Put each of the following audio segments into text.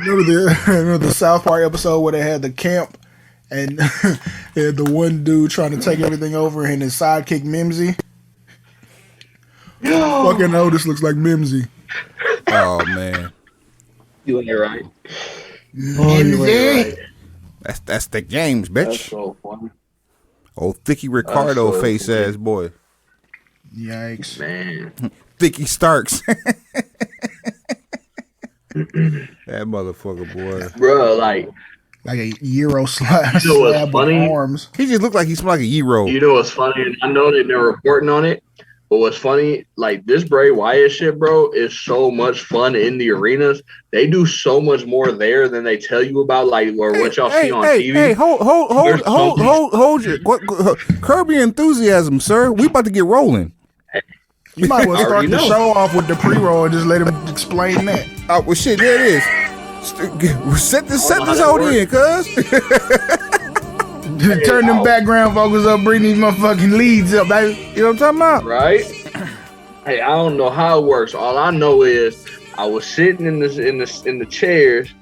Remember the South Park episode where they had the camp and they had the one dude trying to take everything over and his sidekick Mimsy? Fucking Otis looks like Mimsy. Oh man. You ain't right. Mimsy. That's the James, bitch. That's so funny. Old Thicky Ricardo face ass boy. Yikes. Man. Thicky Starks. That motherfucker boy. Bro, like a Euro slab, you know what's slab funny? with arms. He just looked like he smelled like a Euro. You know what's funny? And I know that they're reporting on it, but what's funny, like this Bray Wyatt shit, bro, is so much fun in the arenas. They do so much more there than they tell you about, like, or what y'all see on TV. Hey, hold your curb your enthusiasm, sir. We about to get rolling. You might well start the show off with the pre-roll and just let him explain that. Oh, well, shit, there it is. Set this out in, cuz. Turn them background vocals up, bring these motherfucking leads up, baby. You know what I'm talking about? Right? Hey, I don't know how it works. All I know is I was sitting in the chairs,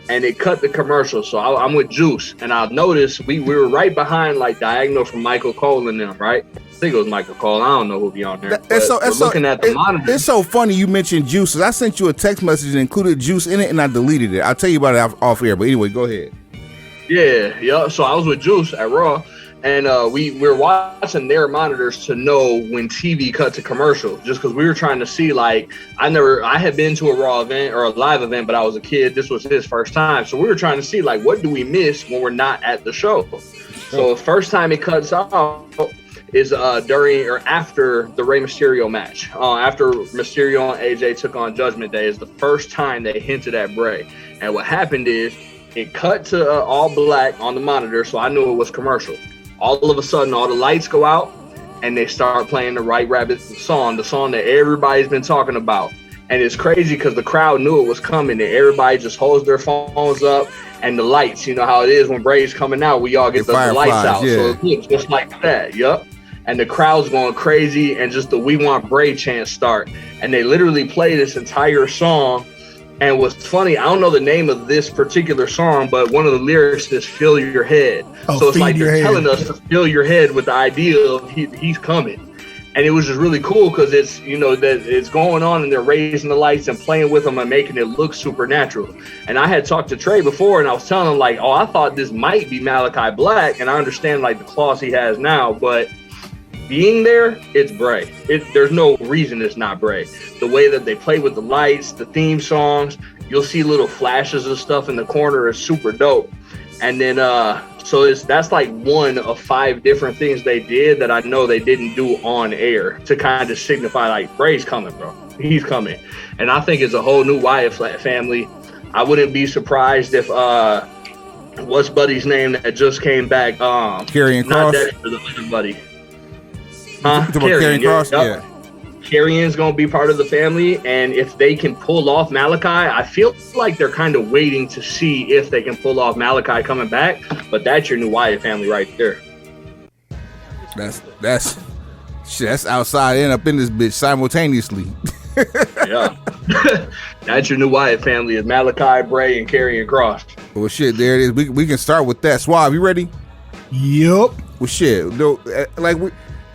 and it cut the commercial. So I'm with Juice, and I noticed we were right behind, like diagonal from Michael Cole and them, right? I think it was Michael Cole. I don't know who'll be on there. Looking at the monitor. It's so funny you mentioned Juice. I sent you a text message and included Juice in it, and I deleted it. I'll tell you about it off air. But anyway, go ahead. Yeah. So I was with Juice at Raw, and we were watching their monitors to know when TV cut to commercial, just because we were trying to see, like, I had been to a Raw event or a live event, but I was a kid. This was his first time. So we were trying to see, like, what do we miss when we're not at the show? So the first time it cuts off is during or after the Rey Mysterio match. After Mysterio and AJ took on Judgment Day is the first time they hinted at Bray. And what happened is it cut to all black on the monitor, so I knew it was commercial. All of a sudden, all the lights go out, and they start playing the White Rabbit song, the song that everybody's been talking about. And it's crazy because the crowd knew it was coming, and everybody just holds their phones up, and the lights, you know how it is when Bray's coming out, we all get the lights out. Yeah. So it looks just like that, yup. And the crowd's going crazy, and just the "We Want Bray" chants start. And they literally play this entire song. And what's funny, I don't know the name of this particular song, but one of the lyrics is "Fill Your Head." So it's like they're telling us to fill your head with the idea of he's coming. And it was just really cool because it's, you know, that it's going on and they're raising the lights and playing with them and making it look supernatural. And I had talked to Trey before, and I was telling him, like, oh, I thought this might be Malachi Black, and I understand, like, the claws he has now, but being there, it's Bray. There's no reason it's not Bray. The way that they play with the lights, the theme songs, you'll see little flashes of stuff in the corner is super dope. And then, so that's like one of 5 different things they did that I know they didn't do on air to kind of signify, like, Bray's coming, bro. He's coming. And I think it's a whole new Wyatt family. I wouldn't be surprised if, what's Buddy's name that just came back? Karrion Kross. Not Dexter, the other buddy. Karrion Kross, yeah. Karrion's gonna be part of the family, and if they can pull off Malachi, I feel like they're kind of waiting to see if they can pull off Malachi coming back. But that's your new Wyatt family right there. That's outside and up in this bitch simultaneously. Yeah, that's your new Wyatt family is Malachi, Bray, and Karrion Kross. Well, shit, there it is. We can start with that. Suave, you ready? Yup. Well, shit,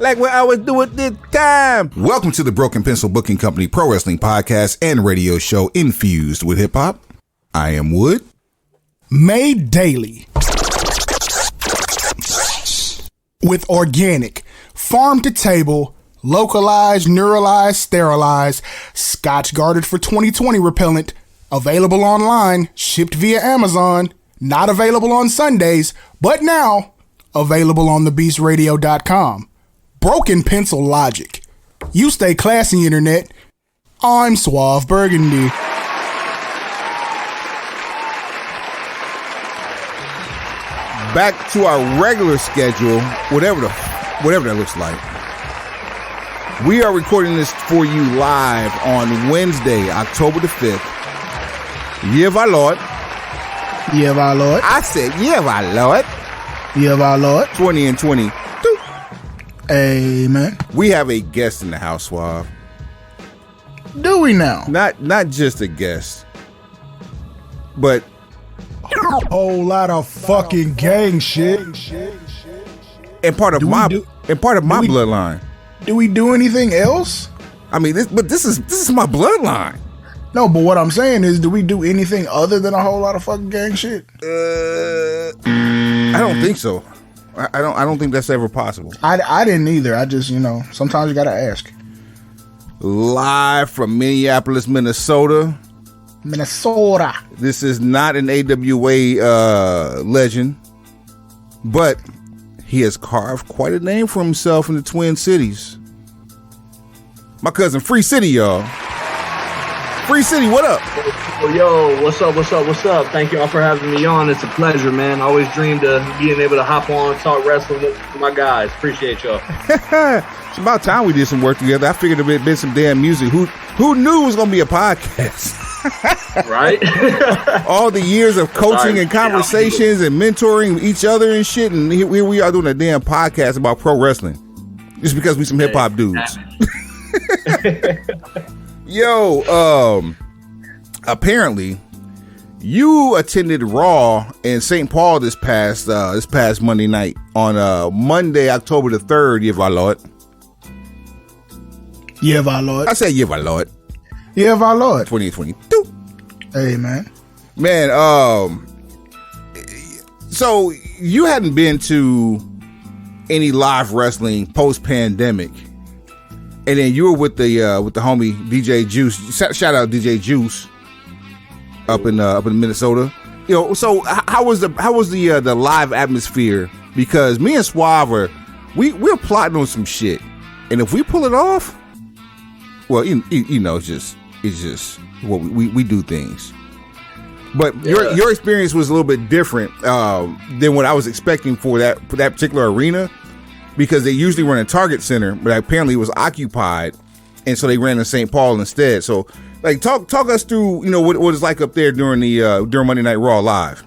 like what I was doing this time. Welcome to the Broken Pencil Booking Company Pro Wrestling Podcast and radio show infused with hip hop. I am Wood. Made daily with organic, farm to table, localized, neuralized, sterilized, Scotch guarded for 2020 repellent, available online, shipped via Amazon, not available on Sundays, but now available on thebeastradio.com. Broken Pencil Logic. You stay classy, internet. I'm Suave Burgundy. Back to our regular schedule, whatever that looks like. We are recording this for you live on Wednesday, October the 5th. Year of our Lord. Year of our Lord. I said year of our Lord. Year of our Lord. 20 and 20. Amen. We have a guest in the house, Suave. Do we now? Not just a guest. But Whole lot of fucking gang shit. and part of my bloodline. Do we do anything else? I mean, this is my bloodline. No, but what I'm saying is, do we do anything other than a whole lot of fucking gang shit? I don't think so. I don't think that's ever possible. I didn't either. I just, sometimes you gotta ask. Live from Minneapolis, Minnesota. This is not an AWA legend, but he has carved quite a name for himself in the Twin Cities. My cousin Free City, y'all. Free City, what up? Yo, what's up? Thank y'all for having me on. It's a pleasure, man. I always dreamed of being able to hop on, talk wrestling with my guys. Appreciate y'all. It's about time we did some work together. I figured there'd been some damn music. Who knew it was gonna be a podcast? Right? All the years of coaching and conversations and mentoring each other and shit, and here we are doing a damn podcast about pro wrestling. Just because we some hip hop dudes. Yo, apparently you attended Raw in St. Paul this past Monday night on Monday, October the 3rd, Yevalot. Yevalot. I said Yevalot. Yevalot. 2022. Hey, man. Man, so you hadn't been to any live wrestling post-pandemic. And then you were with the homie DJ Juice. Shout out DJ Juice up in Minnesota. So how was the live atmosphere? Because me and Suave we're plotting on some shit, and if we pull it off, well, it's just what we do things. But your experience was a little bit different than what I was expecting for that particular arena. Because they usually run a Target Center, but apparently it was occupied, and so they ran in St. Paul instead. So, like, talk us through, what it's like up there during Monday Night Raw live.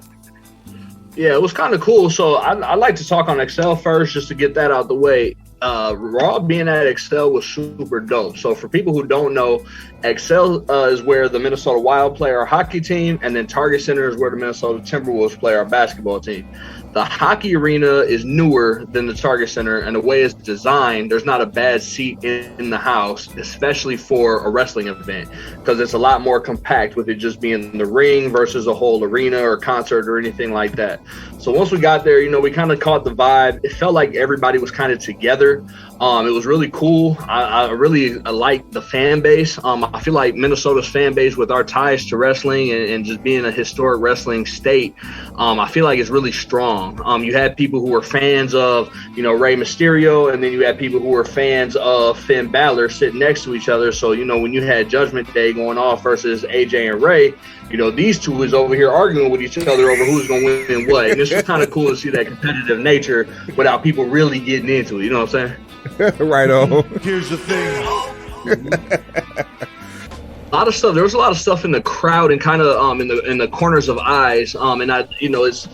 Yeah, it was kind of cool. So I like to talk on Excel first, just to get that out the way. Raw being at Excel was super dope. So for people who don't know, Excel is where the Minnesota Wild play our hockey team, and then Target Center is where the Minnesota Timberwolves play our basketball team. The hockey arena is newer than the Target Center, and the way it's designed, there's not a bad seat in the house, especially for a wrestling event, because it's a lot more compact with it just being the ring versus a whole arena or concert or anything like that. So once we got there, we kind of caught the vibe. It felt like everybody was kind of together. It was really cool. I really like the fan base. I feel like Minnesota's fan base, with our ties to wrestling and just being a historic wrestling state, I feel like it's really strong. You had people who were fans of, Rey Mysterio, and then you had people who were fans of Finn Balor sitting next to each other. So, when you had Judgment Day going off versus AJ and Rey, these two is over here arguing with each other over who's going to win and what. And it's just kind of cool to see that competitive nature without people really getting into it. You know what I'm saying? Right on. Here's the thing. A lot of stuff. There was a lot of stuff in the crowd and kind of in the corners of eyes. And it's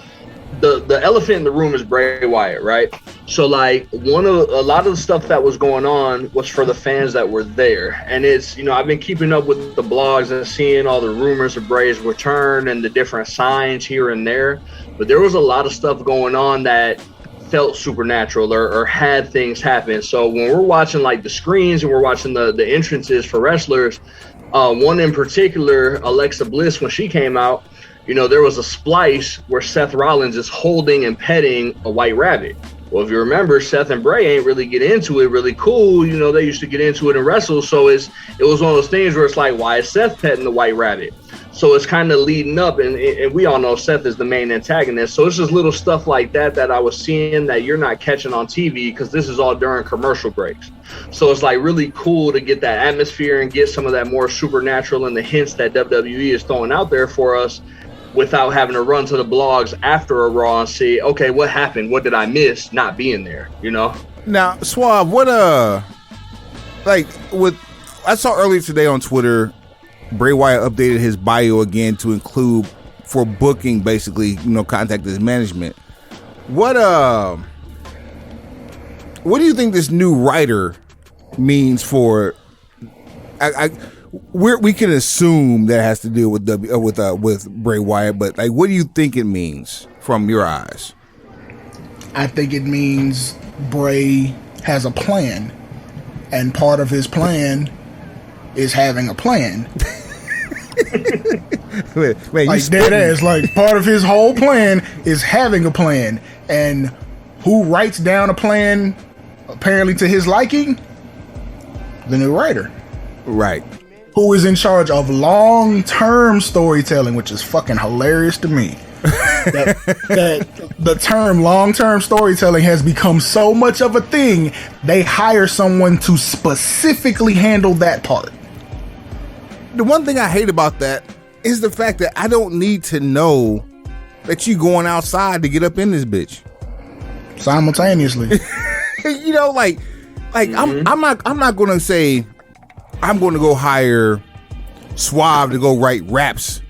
the elephant in the room is Bray Wyatt, right? So like a lot of the stuff that was going on was for the fans that were there. And it's, I've been keeping up with the blogs and seeing all the rumors of Bray's return and the different signs here and there. But there was a lot of stuff going on that felt supernatural or had things happen. So when we're watching like the screens and we're watching the entrances for wrestlers, one in particular, Alexa Bliss, when she came out, there was a splice where Seth Rollins is holding and petting a white rabbit. Well, if you remember, Seth and Bray ain't really get into it really cool. They used to get into it and wrestle. So it was one of those things where it's like, why is Seth petting the white rabbit? So it's kind of leading up, and we all know Seth is the main antagonist. So it's just little stuff like that I was seeing that you're not catching on TV, because this is all during commercial breaks. So it's like really cool to get that atmosphere and get some of that more supernatural and the hints that WWE is throwing out there for us, without having to run to the blogs after a Raw and see, okay, what happened? What did I miss not being there? Now, Suave, what I saw earlier today on Twitter, Bray Wyatt updated his bio again to include, for booking, basically, contact his management. What do you think this new writer means for? we can assume that has to do with with Bray Wyatt, but like, what do you think it means from your eyes? I think it means Bray has a plan, and part of his plan is having a plan. Man, like dead ass. Like part of his whole plan is having a plan, and who writes down a plan apparently to his liking? The new writer, right? Who is in charge of long-term storytelling, which is fucking hilarious to me. that the term long-term storytelling has become so much of a thing, they hire someone to specifically handle that part. The one thing I hate about that is the fact that I don't need to know that you going outside to get up in this bitch simultaneously. You know, like I'm not gonna say I'm gonna go hire Suave to go write raps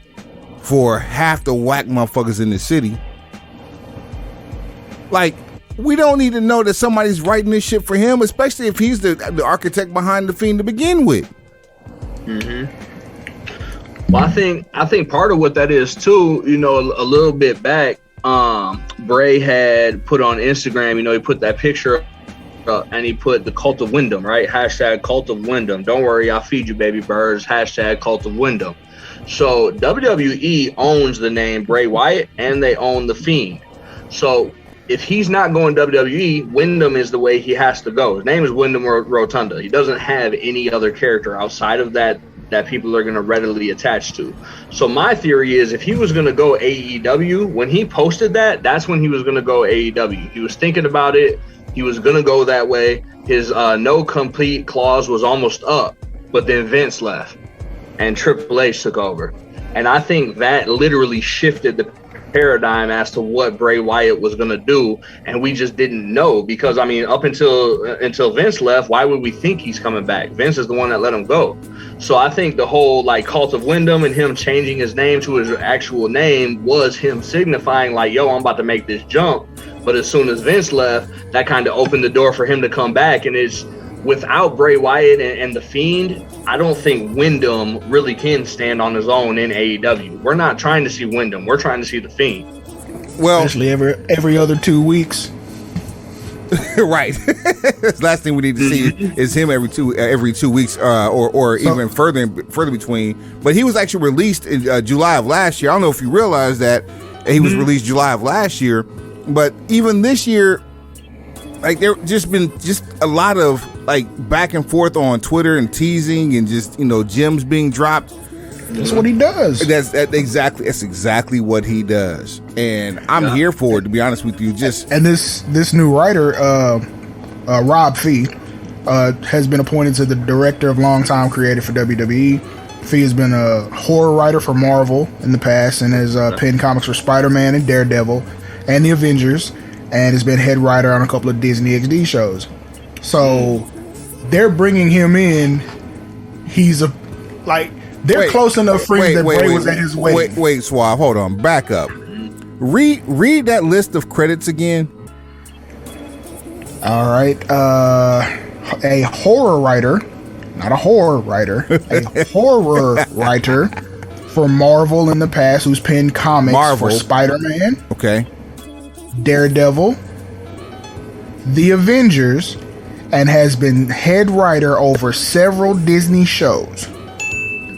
for half the whack motherfuckers in the city. Like, we don't need to know that somebody's writing this shit for him, especially if he's the architect behind the Fiend to begin with. Well, I think part of what that is too, you know, a little bit back, Bray had put on Instagram, you know, he put that picture up and he put the Cult of Wyndham, right? Hashtag Cult of Wyndham. Don't worry, I'll feed you, baby birds. Hashtag Cult of Wyndham. So WWE owns the name Bray Wyatt and they own the Fiend. So if he's not going WWE, Wyndham is the way he has to go. His name is Wyndham Rotunda. He doesn't have any other character outside of that people are going to readily attach to. So my theory is if he was going to go AEW, when he posted that, that's when he was going to go AEW. He was thinking about it. He was going to go that way. His no complete clause was almost up, but then Vince left and Triple H took over. And I think that literally shifted the paradigm as to what Bray Wyatt was going to do, and we just didn't know because, I mean, up until Vince left, why would we think he's coming back? Vince is the one that let him go. So I think the whole like Cult of Wyndham and him changing his name to his actual name was him signifying like, yo, I'm about to make this jump. But as soon as Vince left, that kind of opened the door for him to come back. And it's without Bray Wyatt and the Fiend, I don't think Wyndham really can stand on his own in AEW. We're not trying to see Wyndham. We're trying to see the Fiend. Well, especially every other 2 weeks. Right. Last thing we need to see is him every two weeks, or even further between. But he was actually released in July of last year. I don't know if you realize that he was released July of last year. But even this year, like there just been a lot of like back and forth on Twitter and teasing and just, you know, gems being dropped. That's what he does. That's exactly what he does, and I'm here for it. To be honest with you, and this new writer, Rob Fee, has been appointed to the director of longtime creative for WWE. Fee has been a horror writer for Marvel in the past and has penned comics for Spider-Man and Daredevil and the Avengers, and has been head writer on a couple of Disney XD shows. So they're bringing him in. They're close enough friends that Bray was at his wedding. Wait, Suave, hold on, back up. Read that list of credits again. All right, a horror writer, not a horror writer, a horror writer for Marvel in the past, who's penned comics for Spider-Man, okay, Daredevil, the Avengers, and has been head writer over several Disney shows.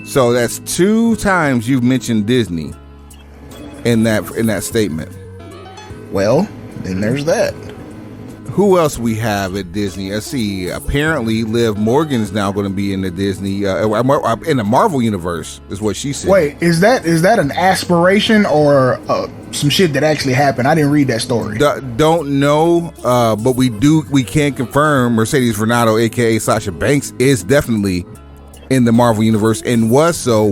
So that's 2 times you've mentioned Disney in that statement. Well, then there's that. Who else we have at Disney? Let's see. Apparently, Liv Morgan's now going to be in the Disney in the Marvel universe, is what she said. Wait, is that an aspiration or some shit that actually happened? I didn't read that story. Don't know, but we can confirm Mercedes Varnado, aka Sasha Banks, is definitely in the Marvel universe and was so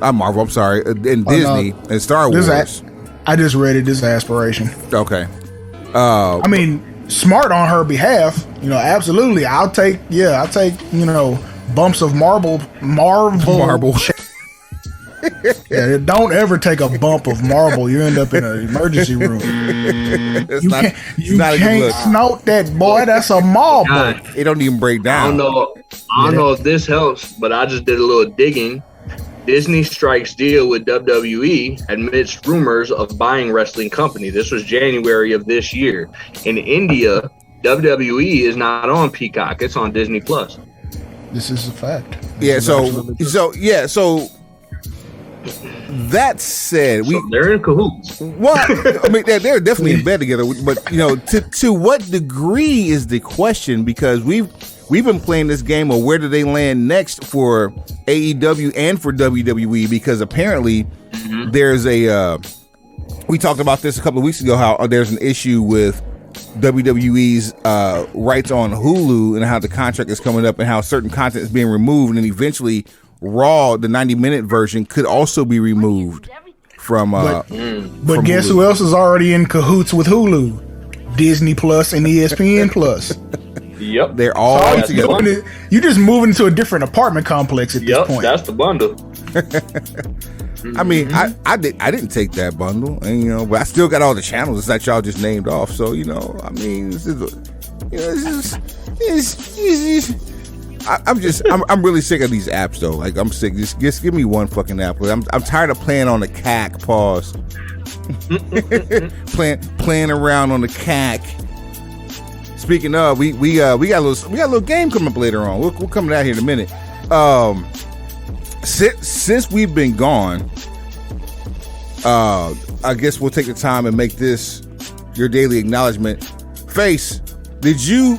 in Disney and Star Wars. I just read it. This is aspiration. Okay. I mean, smart on her behalf. You know, absolutely. I'll take, you know, bumps of marble. Yeah, don't ever take a bump of marble. You end up in an emergency room. You can't snort that, boy. That's a marble. It don't even break down. I don't know if this helps, but I just did a little digging. Disney strikes deal with WWE amidst rumors of buying wrestling company. This was January of this year. In India, WWE is not on Peacock. It's on Disney Plus. This is a fact. So that said, they're in cahoots. Well, I mean, they're definitely in bed together. But to what degree is the question? Because we've been playing this game of where do they land next for AEW and for WWE? Because apparently there's we talked about this a couple of weeks ago, how there's an issue with WWE's rights on Hulu and how the contract is coming up and how certain content is being removed, and eventually Raw, the 90-minute version, could also be removed from But from guess Hulu. who else is already in cahoots with Hulu? Disney Plus and ESPN Plus. Yep. They're all together. You just moving into a different apartment complex at this point. That's the bundle. I mean, I didn't take that bundle, and but I still got all the channels that y'all just named off. So I mean, I'm really sick of these apps though. Like I'm sick. Just give me one fucking app. I'm tired of playing on the CAC. Pause. playing around on the CAC. Speaking of, we got a little game coming up later on. We'll come to that here in a minute. Since we've been gone, I guess we'll take the time and make this your daily acknowledgement. Face, did you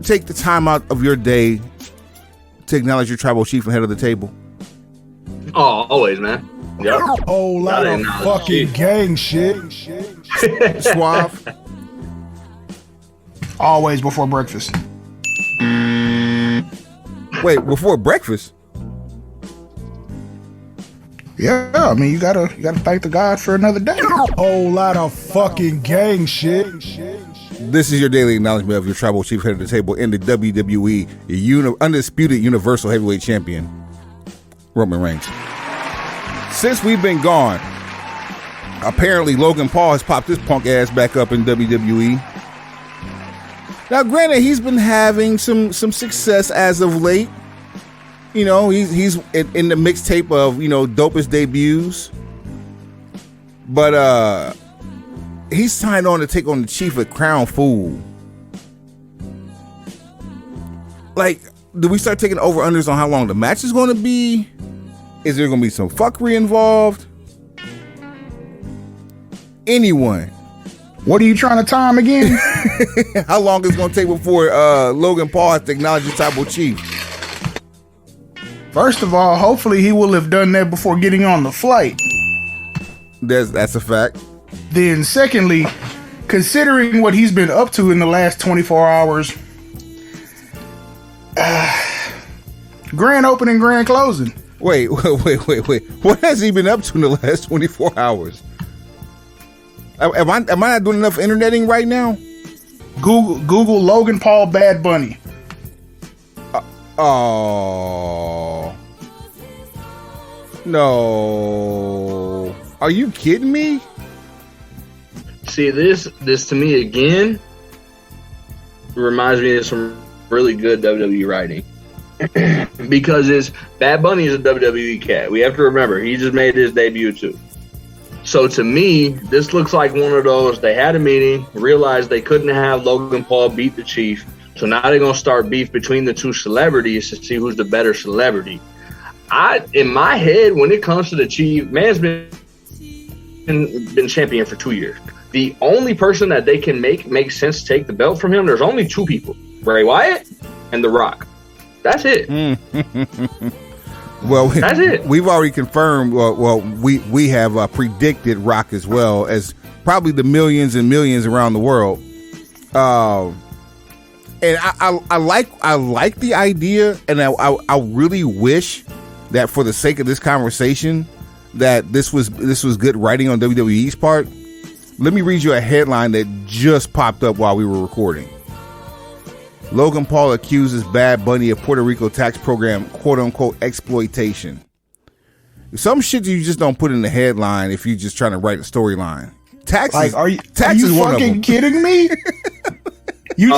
take the time out of your day to acknowledge your tribal chief and head of the table? Oh, always, man. Yep. Whole lot of fucking gang shit. Suave. Always before breakfast. Wait, before breakfast? Yeah, I mean you gotta thank the God for another day. Whole lot of fucking gang shit. This is your daily acknowledgement of your tribal chief head of the table in the WWE undisputed Universal Heavyweight Champion, Roman Reigns. Since we've been gone, apparently Logan Paul has popped his punk ass back up in WWE. Now, granted, he's been having some success as of late. He's in the mixtape of dopest debuts, but he's signed on to take on the Chief at Crown Fool. Like, do we start taking over-unders on how long the match is going to be? Is there going to be some fuckery involved? Anyone? What are you trying to time again? How long is it going to take before Logan Paul has to acknowledge the tribal chief? First of all, hopefully he will have done that before getting on the flight. That's a fact. Then secondly, considering what he's been up to in the last 24 hours, grand opening, grand closing. Wait. What has he been up to in the last 24 hours? Am I not doing enough interneting right now? Google Logan Paul Bad Bunny. Oh. No. Are you kidding me? See, this to me again reminds me of some really good WWE writing. Because Bad Bunny is a WWE cat. We have to remember, he just made his debut too. So to me, this looks like one of those, they had a meeting, realized they couldn't have Logan Paul beat the Chief, so now they're going to start beef between the two celebrities to see who's the better celebrity. In my head, when it comes to the Chief, man's been champion for 2 years. The only person that they can make sense to take the belt from him, there's only two people, Bray Wyatt and The Rock. That's it. Well, that's it. We've already confirmed. Well, we have predicted Rock as well as probably the millions and millions around the world. And I like the idea, and I really wish that for the sake of this conversation, that this was good writing on WWE's part. Let me read you a headline that just popped up while we were recording. Logan Paul accuses Bad Bunny of Puerto Rico tax program, quote unquote, exploitation. Some shit you just don't put in the headline if you're just trying to write a storyline. Taxes, Like, are you one of fucking them. kidding me? You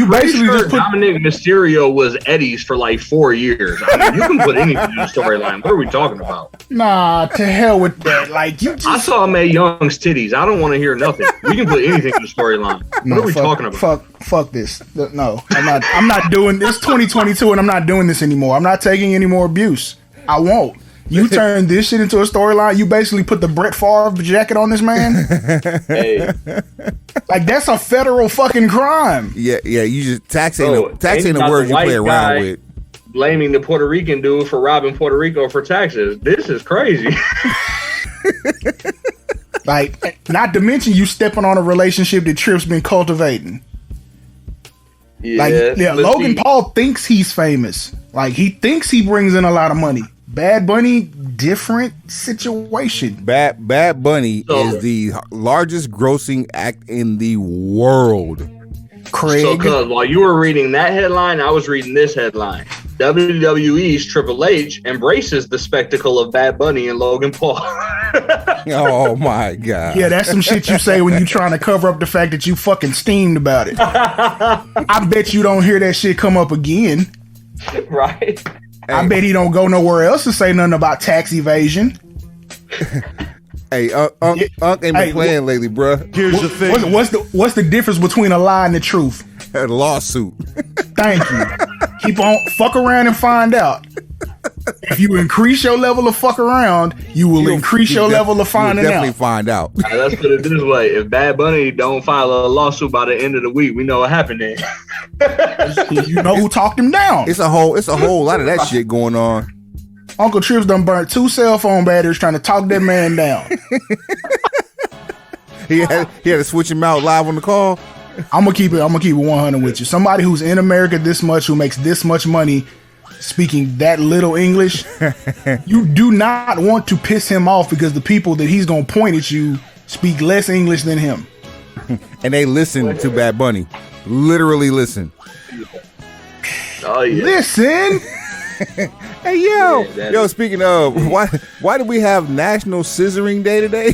basically sure just put. Dominic Mysterio was Eddie's for like 4 years. I mean, you can put anything in the storyline. What are we talking about? Nah, to hell with that. Like you just. I saw Mae Young's titties. I don't want to hear nothing. We can put anything in the storyline. What are we talking about? Fuck this. No, I'm not doing this. 2022, and I'm not doing this anymore. I'm not taking any more abuse. I won't. You turn this shit into a storyline. You basically put the Brett Favre jacket on this man. Hey, Like that's a federal fucking crime. Yeah. You just tax ain't ain't a not word the you white play around guy with. blaming the Puerto Rican dude for robbing Puerto Rico for taxes. This is crazy. Like, not to mention you stepping on a relationship that Tripp's been cultivating. Logan Paul thinks he's famous. Like, he thinks he brings in a lot of money. Bad Bunny, different situation. Bad Bunny is the largest grossing act in the world. Craig. So, cuz while you were reading that headline, I was reading this headline. WWE's Triple H embraces the spectacle of Bad Bunny and Logan Paul. Oh my god. Yeah, that's some shit you say when you trying to cover up the fact that you fucking steamed about it. I bet you don't hear that shit come up again. Right? I bet he don't go nowhere else to say nothing about tax evasion. Hey, Unc ain't been playing lately, bruh. Here's the thing. What's the difference between a lie and the truth? A lawsuit. Thank you. Keep on fuck around and find out. If you increase your level of fuck around, you will increase your level of finding You'll definitely out. find out. Right, let's put it this way. If Bad Bunny don't file a lawsuit by the end of the week, we know what happened then. You know who talked him down. It's a whole lot of that shit going on. Uncle Trips done burnt 2 cell phone batteries trying to talk that man down. He had to switch him out live on the call. I'm gonna keep it 100 with you. Somebody who's in America this much, who makes this much money, speaking that little English, you do not want to piss him off because the people that he's gonna point at you speak less English than him. And they listen to Bad Bunny. Literally listen. Oh yeah. Listen. Hey yo, Yeah, yo. Speaking of, why do we have National Scissoring Day today?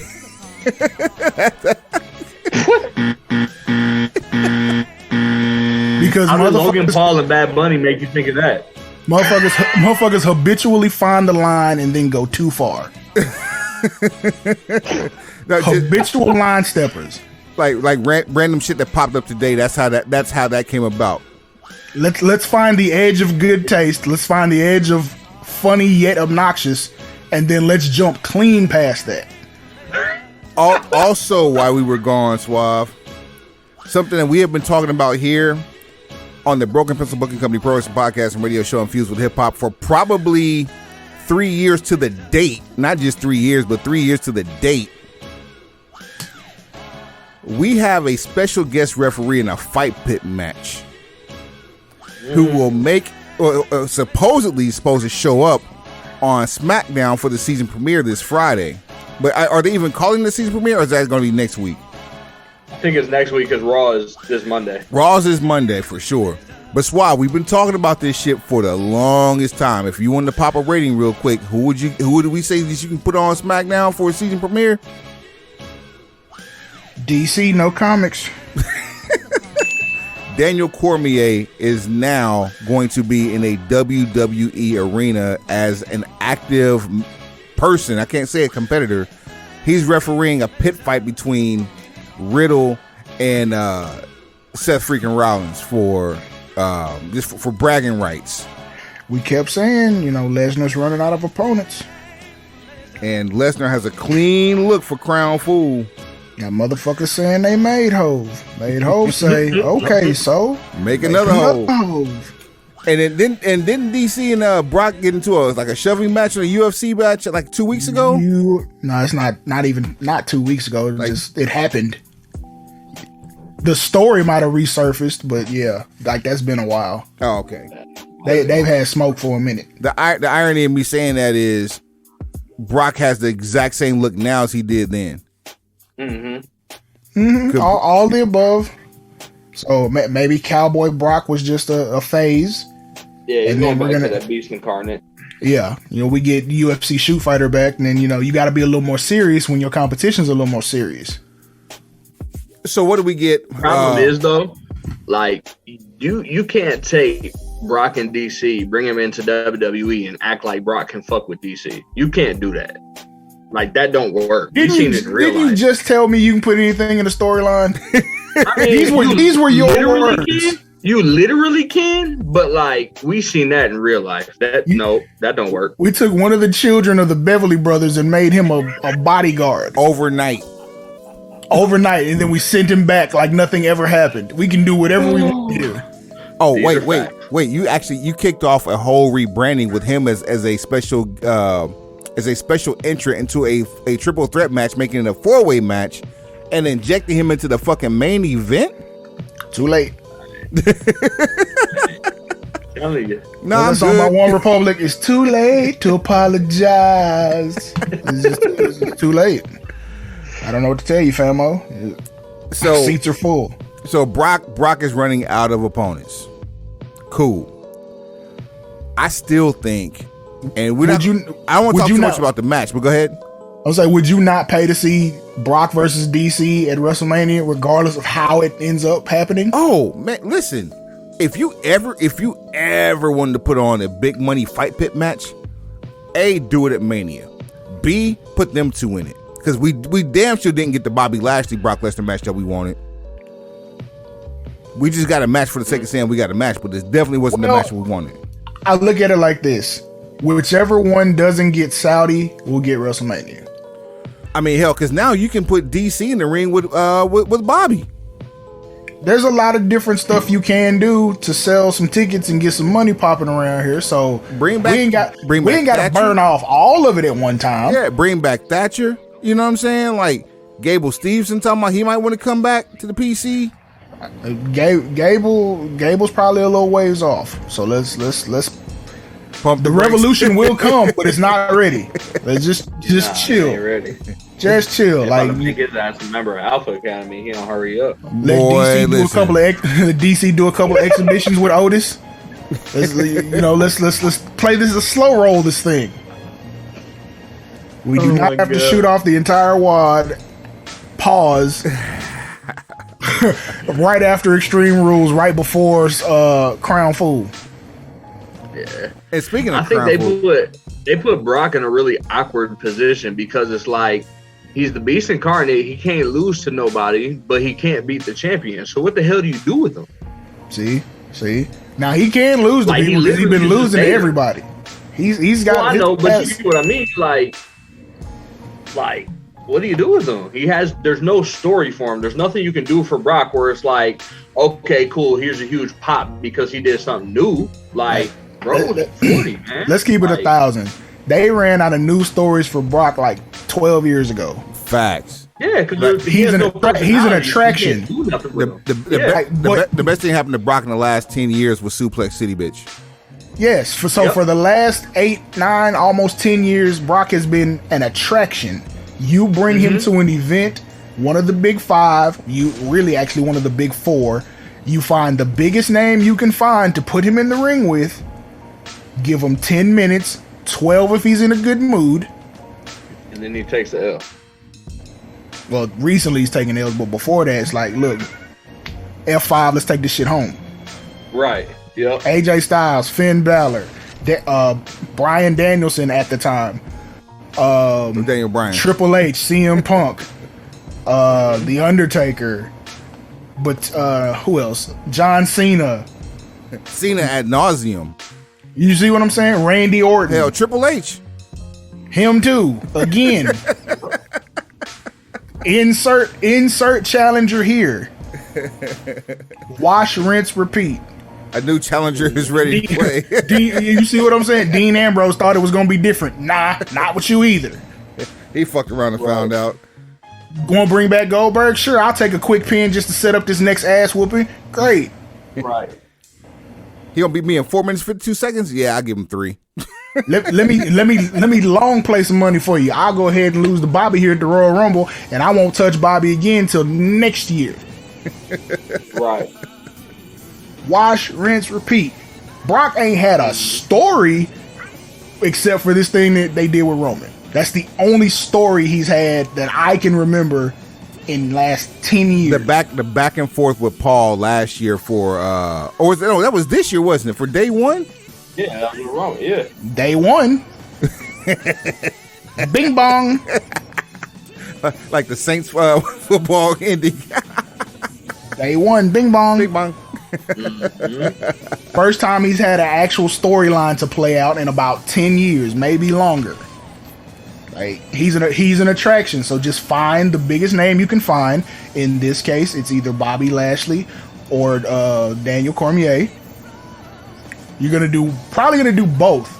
Because How did Logan motherfuckers, Paul and Bad Bunny make you think of that? motherfuckers habitually find the line and then go too far. No, just, Habitual line steppers. like random shit that popped up today. That's how that came about. Let's find the edge of good taste. Let's find the edge of funny yet obnoxious, and then let's jump clean past that. Also, while we were gone, Suave, something that we have been talking about here on the Broken Pencil Booking Company Pro Wrestling Podcast and Radio Show infused with hip hop for probably 3 years to the date. Not just 3 years, but 3 years to the date. We have a special guest referee in a fight pit match who will make, or supposedly supposed to show up on SmackDown for the season premiere this Friday. But are they even calling the season premiere, or is that going to be next week? I think it's next week because Raw is this Monday. Raw's is Monday for sure. But Swab, we've been talking about this shit for the longest time. If you wanted to pop a rating real quick, who would we say that you can put on SmackDown for a season premiere? DC, no comics. Daniel Cormier is now going to be in a WWE arena as an active person. I can't say a competitor. He's refereeing a pit fight between Riddle and Seth freaking Rollins for just for bragging rights. We kept saying, Lesnar's running out of opponents. And Lesnar has a clean look for Crown Fool. Got motherfuckers saying they made Hove. Made Hove say, okay, so Make another Hove. And then didn't DC and Brock get into a shoving match or a UFC match like 2 weeks ago? No, it's not 2 weeks ago. It happened. The story might have resurfaced, but yeah, that's been a while. Oh, okay. They've had smoke for a minute. The irony of me saying that is Brock has the exact same look now as he did then. Mm-hmm. All the above. So maybe Cowboy Brock was just a phase. Yeah, he's and going then back to that beast incarnate. Yeah, we get UFC shoot fighter back, and then you got to be a little more serious when your competition's a little more serious. So what do we get? Problem is though, like you can't take Brock and DC, bring him into WWE, and act like Brock can fuck with DC. You can't do that. Like that don't work. You've seen it in real life. Didn't you just tell me you can put anything in the storyline? I mean, these were your words. You literally can, but like we seen that in real life. That don't work. We took one of the children of the Beverly Brothers and made him a bodyguard overnight, and then we sent him back like nothing ever happened. We can do whatever we want to do. Oh, wait! You kicked off a whole rebranding with him as a special entrant into a triple threat match, making it a 4-way match, and injecting him into the fucking main event. Too late. No, I'm on my One Republic. It's too late to apologize. It's just too late. I don't know what to tell you, famo. So seats are full. So Brock is running out of opponents. Cool. I still think, and I don't want to talk too much about the match, but go ahead. I was like, would you not pay to see Brock versus DC at WrestleMania, regardless of how it ends up happening? Oh man, listen. If you ever wanted to put on a big money fight pit match, A, do it at Mania. B, put them two in it. Because we damn sure didn't get the Bobby Lashley Brock Lesnar match that we wanted. We just got a match for the sake of saying we got a match, but this definitely wasn't the match we wanted. I look at it like this. Whichever one doesn't get Saudi will get WrestleMania. I mean, hell, because now you can put DC in the ring with Bobby. There's a lot of different stuff you can do to sell some tickets and get some money popping around here. So we ain't got to burn off all of it at one time. Yeah, bring back Thatcher. You know what I'm saying? Like Gable Steveson talking about he might want to come back to the PC. Gable's probably a little ways off. So let's pump the revolution will come, but it's not ready. Let's just chill. Ain't ready. Just chill. Like make his ass a member of Alpha Academy. He don't hurry up. Let DC do a couple of exhibitions with Otis. Let's play this a slow roll. This thing. We do not have to shoot off the entire wad. Pause. Right after Extreme Rules, right before Crown Fool. Yeah. And speaking of, I think they put Brock in a really awkward position because it's like he's the beast incarnate. He can't lose to nobody, but he can't beat the champion. So what the hell do you do with him? See. Now he can lose to people because he's been losing to everybody. He's got. Well, I know, but you see what I mean. Like, what do you do with him? There's no story for him. There's nothing you can do for Brock where it's like, okay, cool. Here's a huge pop because he did something new. Like, bro, 40, man. Let's keep it 1,000. They ran out of news stories for Brock like 12 years ago. Facts. Yeah, because he's an attraction. The best thing happened to Brock in the last 10 years was Suplex City, bitch. Yes. For the last 8, 9, almost 10 years, Brock has been an attraction. You bring him to an event, one of the big 5, one of the big 4. You find the biggest name you can find to put him in the ring with, give him 10 minutes, 12 if he's in a good mood. And then he takes the L. Well, recently he's taking L's, but before that, it's like, look, F5, let's take this shit home. Right. Yep. AJ Styles, Finn Balor, Bryan Danielson at the time. Daniel Bryan. Triple H, CM Punk, The Undertaker, but who else? John Cena. Cena ad nauseum. You see what I'm saying? Randy Orton. Hell, Triple H. Him too. Again. Insert challenger here. Wash, rinse, repeat. A new challenger is ready to play. You see what I'm saying? Dean Ambrose thought it was going to be different. Nah, not with you either. He fucked around and found out. Want to bring back Goldberg? Sure, I'll take a quick pin just to set up this next ass whooping. Great. Right. He gonna beat me in 4 minutes 52 seconds? Yeah, I'll give him 3. let me long play some money for you. I'll go ahead and lose to Bobby here at the Royal Rumble, and I won't touch Bobby again until next year. Right. Wash, rinse, repeat. Brock ain't had a story except for this thing that they did with Roman. That's the only story he's had that I can remember in last 10 years. The back and forth with Paul last year for or was it, no, that was this year, wasn't it? For day one? Yeah, that was Roman. Yeah. Day one. Bing bong. Like the Saints football ending. Day one. Bing bong. Bing bong. First time he's had an actual storyline to play out in about 10 years, maybe longer. Like he's an attraction, so just find the biggest name you can find. In this case, it's either Bobby Lashley or Daniel Cormier. You're probably gonna do both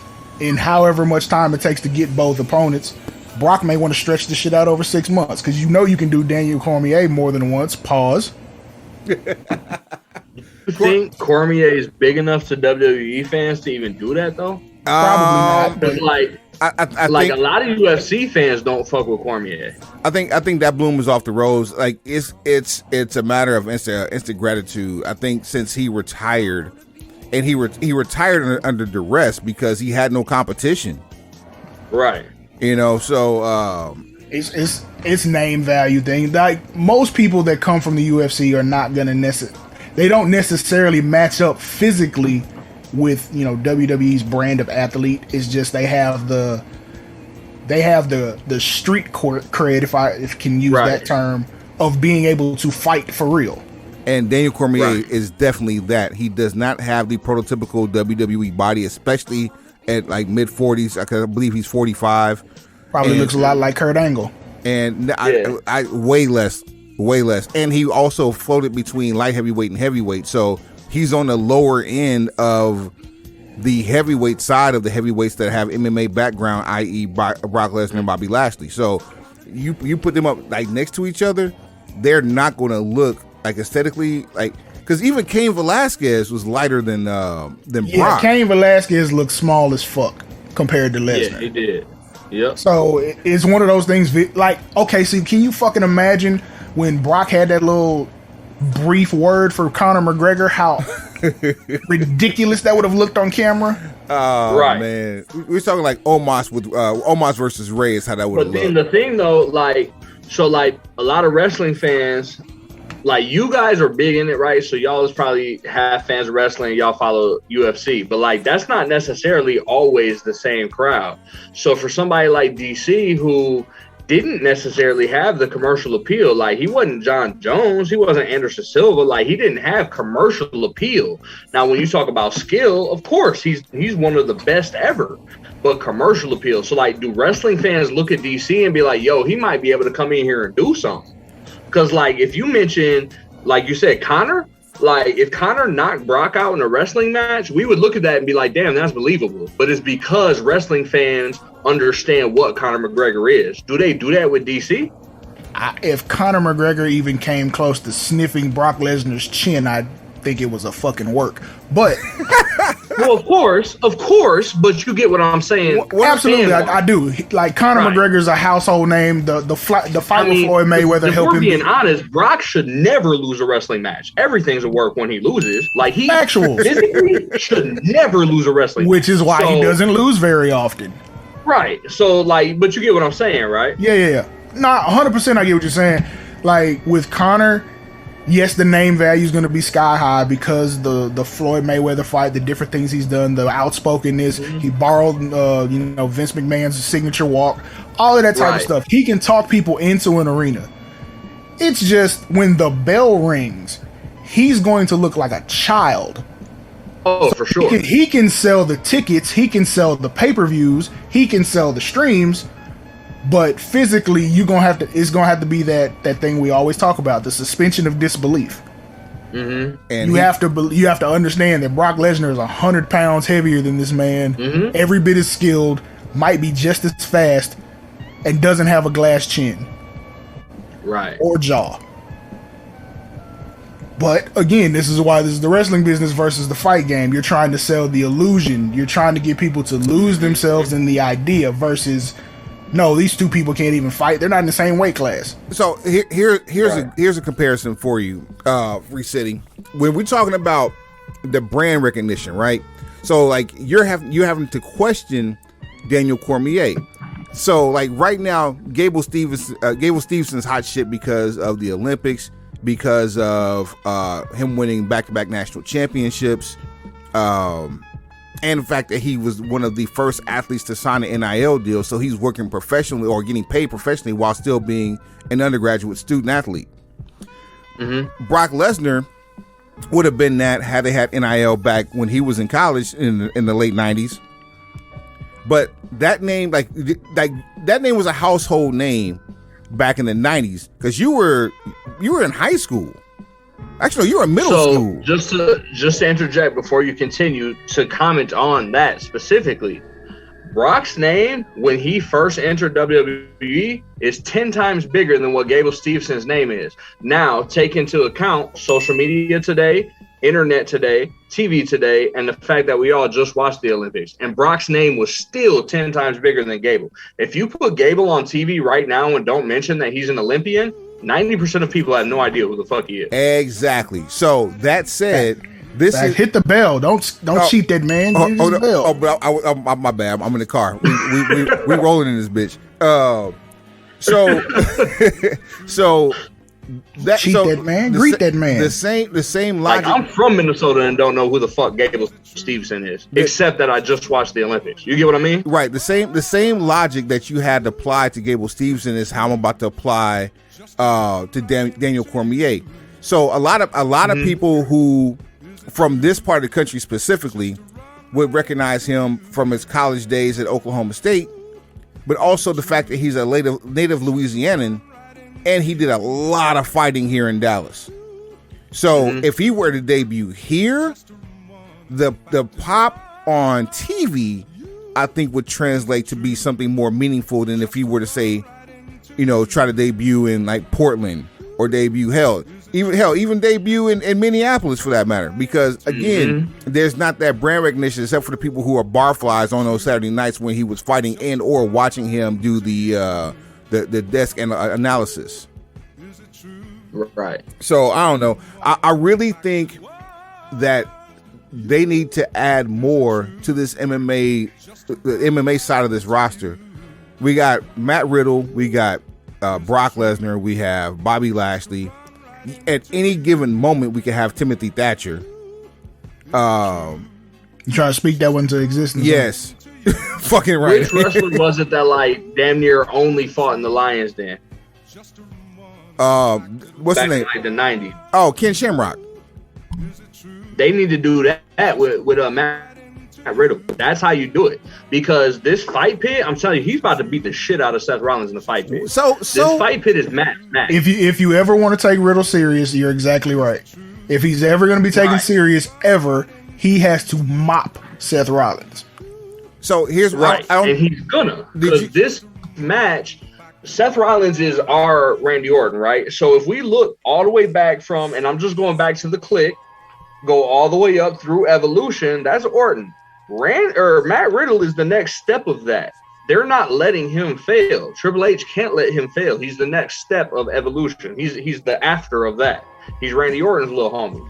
in however much time it takes to get both opponents. Brock may want to stretch the shit out over 6 months because you know you can do Daniel Cormier more than once. Pause. You think Cormier is big enough to WWE fans to even do that though? Probably not. But like, I like think, a lot of UFC fans don't fuck with Cormier. I think that bloom is off the rose. Like it's a matter of instant gratitude. I think since he retired, and he retired under duress because he had no competition. Right. You know, so It's name value thing. Like most people that come from the UFC are not gonna they don't necessarily match up physically with, you know, WWE's brand of athlete. It's just they have the street cred, if I can use that term, of being able to fight for real. And Daniel Cormier is definitely that. He does not have the prototypical WWE body, especially at like mid 40s. I believe he's 45. Probably looks a lot like Kurt Angle. And I way less. And he also floated between light heavyweight and heavyweight. So he's on the lower end of the heavyweight side of the heavyweights that have MMA background, i.e. Brock Lesnar and Bobby Lashley. So you put them up like next to each other, they're not going to look like aesthetically like, because even Cain Velasquez was lighter than Brock. Yeah, Cain Velasquez looked small as fuck compared to Lesnar. Yeah, he did. Yep. So it's one of those things like, okay, so can you fucking imagine when Brock had that little brief word for Conor McGregor, how ridiculous that would have looked on camera? Oh, right. Man. We're talking like Omos with Omos versus Ray is how that would have looked. But then the thing though, like, so like a lot of wrestling fans, like you guys are big in it, right? So y'all is probably half fans of wrestling, y'all follow UFC, but like that's not necessarily always the same crowd. So for somebody like DC who didn't necessarily have the commercial appeal, like he wasn't John Jones, he wasn't Anderson Silva, like he didn't have commercial appeal. Now when you talk about skill, of course he's one of the best ever, but commercial appeal. So like, do wrestling fans look at DC and be like, yo, he might be able to come in here and do something? Because like if you mention, like you said, Conor, like if Conor knocked Brock out in a wrestling match, we would look at that and be like, damn, that's believable. But it's because wrestling fans understand what Conor McGregor is. Do they do that with DC? If Conor McGregor even came close to sniffing Brock Lesnar's chin, I'd think it was a fucking work. But well, of course, but you get what I'm saying. Well, absolutely, I do. Like Conor McGregor's a household name. The fight with Floyd Mayweather helped him. Being honest, Brock should never lose a wrestling match. Everything's a work when he loses. Like he physically should never lose a wrestling which is why he doesn't lose very often. Right. So like, but you get what I'm saying, right? Yeah. Nah, 100% I get what you're saying. Like with Conor, yes, the name value is going to be sky high because the Floyd Mayweather fight, the different things he's done, the outspokenness. He borrowed, Vince McMahon's signature walk, all of that type of stuff. He can talk people into an arena. It's just when the bell rings, he's going to look like a child. Oh, for sure. He can sell the tickets. He can sell the pay-per-views. He can sell the streams. But physically, it's gonna have to be that thing we always talk about, the suspension of disbelief. Mm-hmm. And you have to understand that Brock Lesnar is 100 pounds heavier than this man. Mm-hmm. Every bit as skilled, might be just as fast, and doesn't have a glass chin, right, or jaw. But again, this is why this is the wrestling business versus the fight game. You're trying to sell the illusion. You're trying to get people to lose themselves in the idea versus no, these two people can't even fight. They're not in the same weight class. So here's a comparison for you, Resetting. When we're talking about the brand recognition, right? So like you're having to question Daniel Cormier. So like right now, Gable Stevenson's hot shit because of the Olympics, because of him winning back-to-back national championships, and the fact that he was one of the first athletes to sign an NIL deal. So he's working professionally or getting paid professionally while still being an undergraduate student athlete. Mm-hmm. Brock Lesnar would have been that had they had NIL back when he was in college in the late 90s. But that name, like that name was a household name back in the 90s because you were in high school. Actually, you were in middle school. Just to interject before you continue to comment on that specifically, Brock's name when he first entered WWE is 10 times bigger than what Gable Stevenson's name is. Now, take into account social media today, internet today, TV today, and the fact that we all just watched the Olympics. And Brock's name was still 10 times bigger than Gable. If you put Gable on TV right now and don't mention that he's an Olympian, 90% of people have no idea who the fuck he is. Exactly. So that said, hit the bell. Don't cheat that man. The bell. But my bad. I'm in the car. We rolling in this bitch. So that cheat that man. Greet that man. The same logic. Like, I'm from Minnesota and don't know who the fuck Gable Stevenson is, except that I just watched the Olympics. You get what I mean? Right. The same logic that you had to apply to Gable Stevenson is how I'm about to apply to Daniel Cormier. So a lot of people who from this part of the country specifically would recognize him from his college days at Oklahoma State, but also the fact that he's a native Louisianan and he did a lot of fighting here in Dallas. So if he were to debut here, the pop on TV, I think would translate to be something more meaningful than if he were to say, try to debut in like Portland or debut even debut in Minneapolis for that matter. Because again, there's not that brand recognition except for the people who are barflies on those Saturday nights when he was fighting and or watching him do the desk and analysis. Right. So I don't know. I really think that they need to add more to this the MMA side of this roster. We got Matt Riddle, we got Brock Lesnar, we have Bobby Lashley. At any given moment, we could have Timothy Thatcher. You trying to speak that one into existence? Yes. Fucking right. Which wrestler was it that like damn near only fought in the Lions Den? What's back the name? In like the 90s. Oh, Ken Shamrock. They need to do that with Matt Riddle. That's how you do it. Because this fight pit, I'm telling you, he's about to beat the shit out of Seth Rollins in the fight pit. So this fight pit is match. If you ever want to take Riddle serious, you're exactly right. If he's ever going to be taken serious ever, he has to mop Seth Rollins. So here's right, and he's gonna, because this match, Seth Rollins is our Randy Orton, right? So if we look all the way back from, and I'm just going back to the Click, go all the way up through Evolution, that's Orton. Matt Riddle is the next step of that. They're not letting him fail. Triple H can't let him fail. He's the next step of Evolution. He's the after of that. He's Randy Orton's little homie.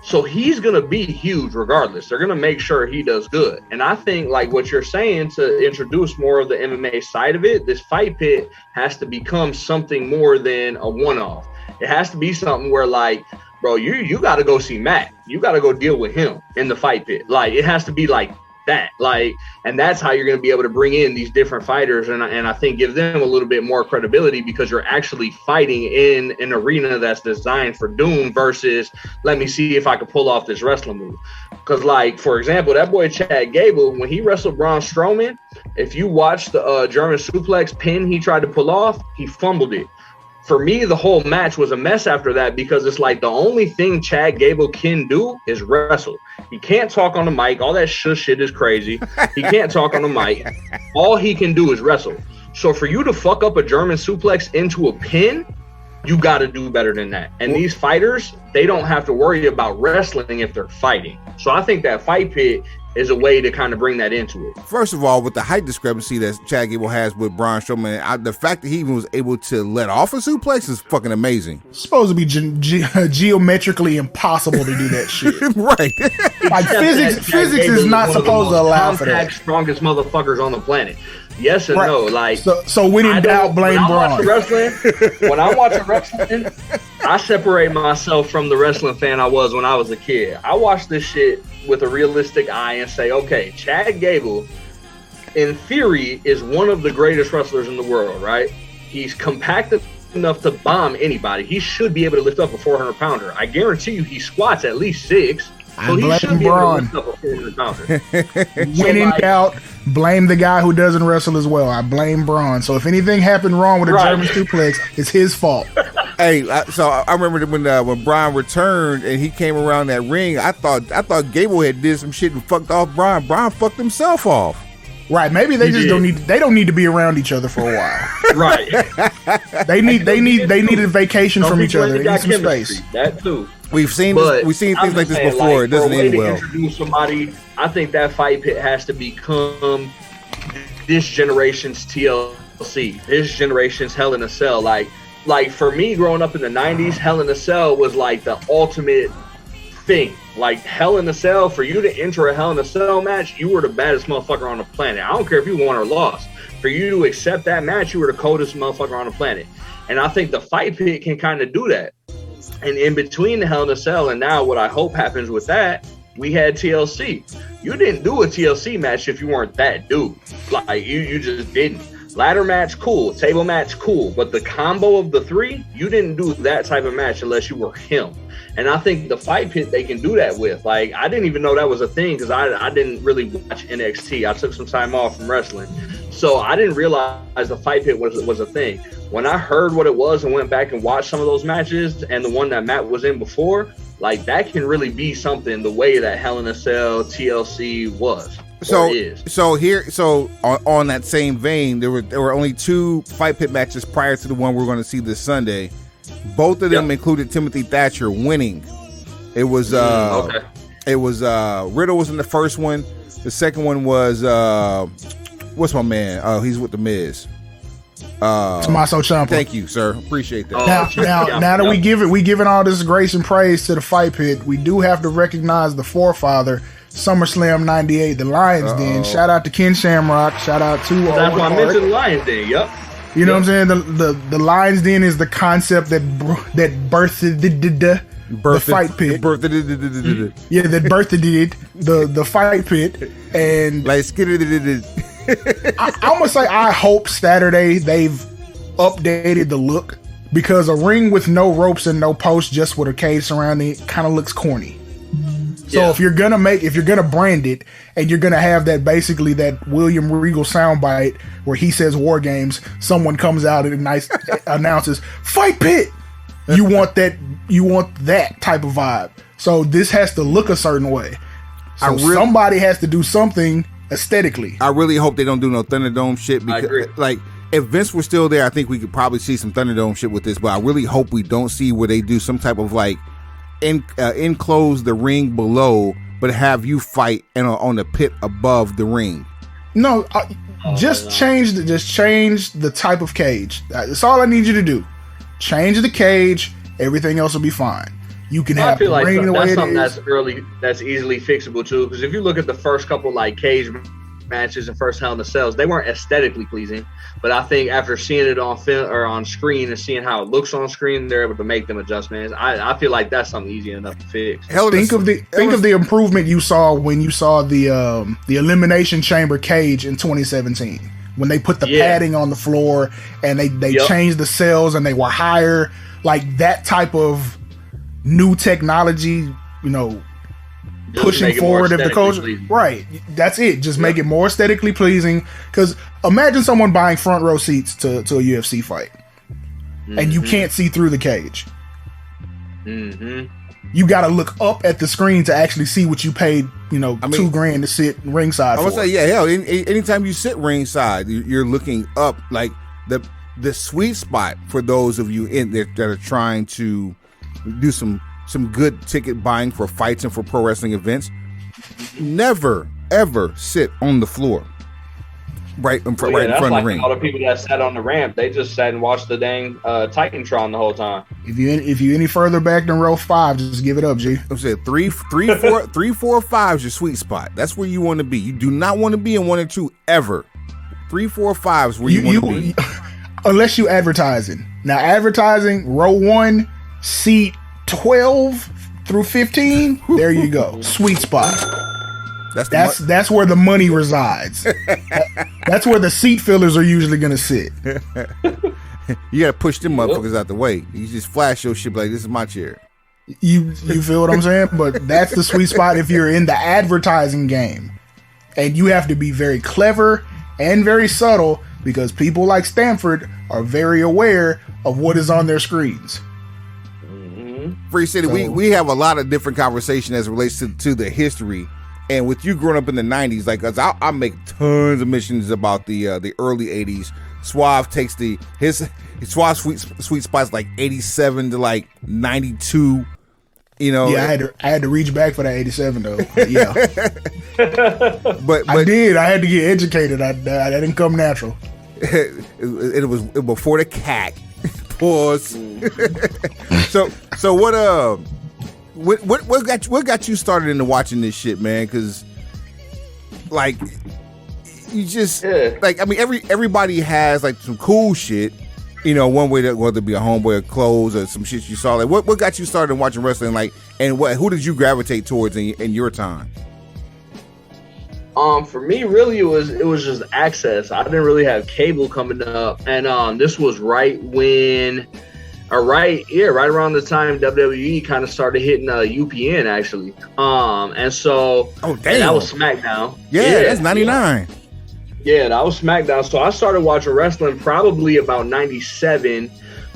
So he's going to be huge regardless. They're going to make sure he does good. And I think like what you're saying, to introduce more of the MMA side of it, this fight pit has to become something more than a one-off. It has to be something where like, bro, you got to go see Matt. You got to go deal with him in the fight pit. Like, it has to be like that. Like, and that's how you're going to be able to bring in these different fighters and I think give them a little bit more credibility because you're actually fighting in an arena that's designed for doom versus let me see if I can pull off this wrestling move. Because, like, for example, that boy Chad Gable, when he wrestled Braun Strowman, if you watch the German suplex pin he tried to pull off, he fumbled it. For me, the whole match was a mess after that because it's like the only thing Chad Gable can do is wrestle. He can't talk on the mic. All that shit is crazy. He can't talk on the mic. All he can do is wrestle. So for you to fuck up a German suplex into a pin, you got to do better than that. And these fighters, they don't have to worry about wrestling if they're fighting. So I think that fight pit is a way to kind of bring that into it. First of all, with the height discrepancy that Chad Gable has with Braun Strowman, the fact that he even was able to let off a suplex is fucking amazing. It's supposed to be geometrically impossible to do that shit. Right. Like physics is not supposed to allow for that. Strongest motherfuckers on the planet. Yes and no. Like so when in doubt, blame Braun. When I'm watching wrestling, I separate myself from the wrestling fan I was when I was a kid. I watch this shit with a realistic eye and say, okay, Chad Gable, in theory, is one of the greatest wrestlers in the world, right? He's compacted enough to bomb anybody. He should be able to lift up a 400-pounder. I guarantee you he squats at least 6. So he should be able to lift up a 400-pounder. When in doubt, blame the guy who doesn't wrestle as well. I blame Braun. So if anything happened wrong with a German suplex, it's his fault. Hey, so I remember when Braun returned and he came around that ring, I thought Gable had did some shit and fucked off Braun. Braun fucked himself off. Right, maybe they don't need to be around each other for a while. Right. They need a vacation from each other. They need some space. That too. We've seen things like this before. Like, it doesn't end well. Introduce somebody. I think that fight pit has to become this generation's TLC. This generation's Hell in a Cell. Like for me, growing up in the '90s, Hell in a Cell was like the ultimate thing. Like Hell in a Cell, for you to enter a Hell in a Cell match, you were the baddest motherfucker on the planet. I don't care if you won or lost. For you to accept that match, you were the coldest motherfucker on the planet. And I think the fight pit can kind of do that. And in between the Hell in a Cell and now what I hope happens with that, we had TLC. You didn't do a TLC match if you weren't that dude. Like you just didn't. Ladder match, cool. Table match, cool. But the combo of the three, you didn't do that type of match unless you were him. And I think the fight pit, they can do that with. Like, I didn't even know that was a thing because I didn't really watch NXT. I took some time off from wrestling. So I didn't realize the fight pit was a thing. When I heard what it was and went back and watched some of those matches and the one that Matt was in before, like, that can really be something the way that Hell in a Cell, TLC was. So on that same vein, there were only 2 fight pit matches prior to the one we're going to see this Sunday. Both of them included Timothy Thatcher winning. It was Riddle was in the first one. The second one was what's my man? He's with the Miz. Tommaso Ciampa. Thank you, sir. Appreciate that. Now that we giving all this grace and praise to the fight pit, we do have to recognize the forefather. SummerSlam '98, the Lions Den. Shout out to Ken Shamrock. Shout out to that's why I mentioned the Lions Den. Yep. You know what I'm saying? The Lions Den is the concept that birthed the fight pit. Yeah, that birthed the fight pit. And like I'm gonna say I hope Saturday they've updated the look, because a ring with no ropes and no posts, just with a cage surrounding it, kind of looks corny. So if you're gonna brand it, and you're gonna have that, basically that William Regal soundbite where he says War Games, someone comes out and announces Fight Pit. You want that type of vibe. So this has to look a certain way. So somebody has to do something aesthetically. I really hope they don't do no Thunderdome shit, because like, if Vince were still there, I think we could probably see some Thunderdome shit with this, but I really hope we don't see where they do some type of like enclose the ring below, but have you fight on the pit above the ring. No, change the type of cage. That's all I need you to do. Change the cage. Everything else will be fine. You can have the ring the way it is. That's easily fixable too. Because if you look at the first couple like cage matches and first Hell in the Cells, they weren't aesthetically pleasing. But I think after seeing it on film or on screen and seeing how it looks on screen, they're able to make them adjustments. I feel like that's something easy enough to fix. Think of the improvement you saw when you saw the Elimination Chamber cage in 2017, when they put the padding on the floor and they changed the cells and they were higher. Like that type of new technology, pushing forward of the culture. Right. That's it. Just make it more aesthetically pleasing. Because imagine someone buying front row seats to a UFC fight. And you can't see through the cage. You got to look up at the screen to actually see what you paid, $2,000 to sit ringside for. I would say, anytime you sit ringside, you're looking up. Like the sweet spot for those of you in there that are trying to do some good ticket buying for fights and for pro wrestling events. Never, ever sit on the floor right in front of the ring. All the people that sat on the ramp, they just sat and watched the dang Titantron the whole time. If you any further back than row 5, just give it up, G. I'm saying 3, 4, 5 is your sweet spot. That's where you want to be. You do not want to be in 1 or 2 ever. 3, 4, 5 is where you want to be. Unless you advertising. Now advertising, row 1, seat 12 through 15. There you go. Sweet spot. That's where the money resides. That's where the seat fillers are usually gonna sit. You gotta push them motherfuckers out the way. You just flash your shit like, this is my chair. You feel what I'm saying? But that's the sweet spot if you're in the advertising game. And you have to be very clever and very subtle because people like Stanford are very aware of what is on their screens. Free City, we have a lot of different conversation as it relates to the history. And with you growing up in the 90s, like, cause I make tons of mentions about the early 80s. Suave takes his Suave sweet spot's like 87 to like 92. You know, yeah, I had to reach back for that 87 though. Yeah, but I did. I had to get educated. That didn't come natural. It was before the cat. Pause. So what got you started into watching this shit, man? Because like you just like, I mean, everybody has like some cool shit, you know, one way, that whether it be a homeboy or clothes or some shit you saw. Like what got you started watching wrestling? Like, and who did you gravitate towards in your time? For me, really, it was just access. I didn't really have cable coming up, and this was right around the time WWE kind of started hitting UPN actually. And so that was SmackDown. Yeah, that's 99. Yeah, that was SmackDown. So I started watching wrestling probably about 97.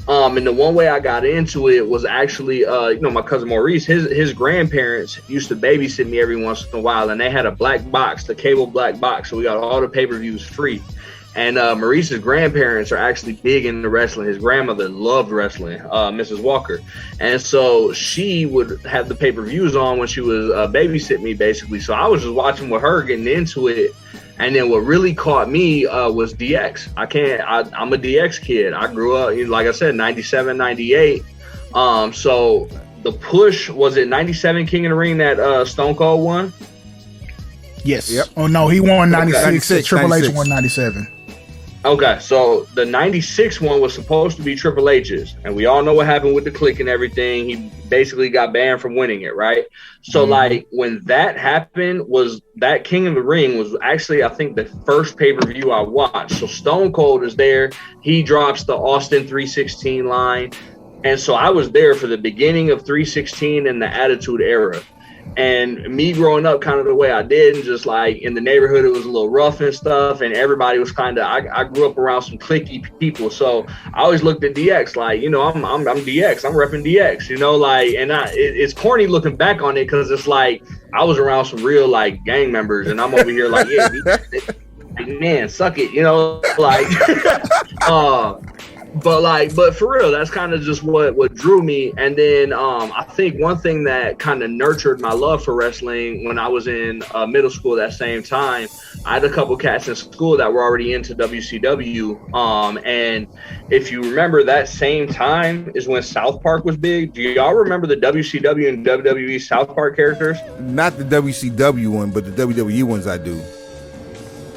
And the one way I got into it was actually, my cousin Maurice, his grandparents used to babysit me every once in a while, and they had a black box, the cable black box, so we got all the pay-per-views free. And Maurice's grandparents are actually big into wrestling. His grandmother loved wrestling, Mrs. Walker. And so she would have the pay-per-views on when she was babysitting me, basically. So I was just watching with her, getting into it. And then what really caught me was DX. I'm a DX kid. I grew up, like I said, 97, 98. So the push, was it 97 King of the Ring that Stone Cold won? Yes. Yep. Oh, no, he won 96. 96 Triple 96. H won 97. Okay, so the 96 one was supposed to be Triple H's, and we all know what happened with the click and everything. He basically got banned from winning it, right? So, like, when that happened, was that King of the Ring was actually, I think, the first pay-per-view I watched. So Stone Cold is there. He drops the Austin 316 line. And so I was there for the beginning of 316 and the Attitude Era. And me growing up kind of the way I did, and just like in the neighborhood, it was a little rough and stuff. And everybody was kind of, I grew up around some cliquey people. So I always looked at DX like, I'm DX, I'm repping DX, like, and it's corny looking back on it. Cause it's like, I was around some real like gang members and I'm over here like, yeah, like, man, suck it, like, But for real, that's kind of just what drew me. And then I think one thing that kind of nurtured my love for wrestling when I was in middle school that same time, I had a couple cats in school that were already into WCW. And if you remember, that same time is when South Park was big. Do y'all remember the WCW and WWE South Park characters? Not the WCW one, but the WWE ones I do.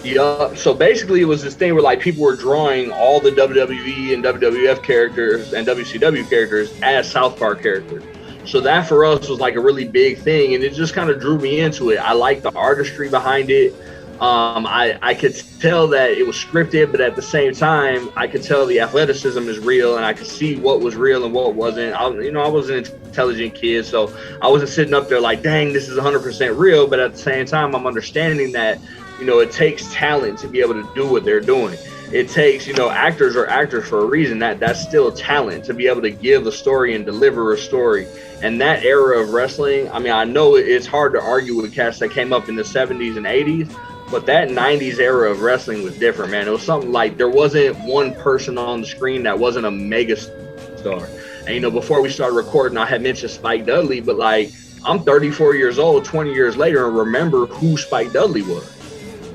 Yeah, so basically it was this thing where like people were drawing all the WWE and WWF characters and WCW characters as South Park characters. So that for us was like a really big thing, and it just kind of drew me into it. I liked the artistry behind it. I could tell that it was scripted, but at the same time, I could tell the athleticism is real, and I could see what was real and what wasn't. I was an intelligent kid, so I wasn't sitting up there like, dang, this is 100% real. But at the same time, I'm understanding that, it takes talent to be able to do what they're doing. It takes, actors are actors for a reason. That's still talent to be able to give a story and deliver a story. And that era of wrestling, I mean, I know it's hard to argue with cats that came up in the 70s and 80s, but that 90s era of wrestling was different, man. It was something like there wasn't one person on the screen that wasn't a mega star. And, before we started recording, I had mentioned Spike Dudley, but like I'm 34 years old, 20 years later, and remember who Spike Dudley was.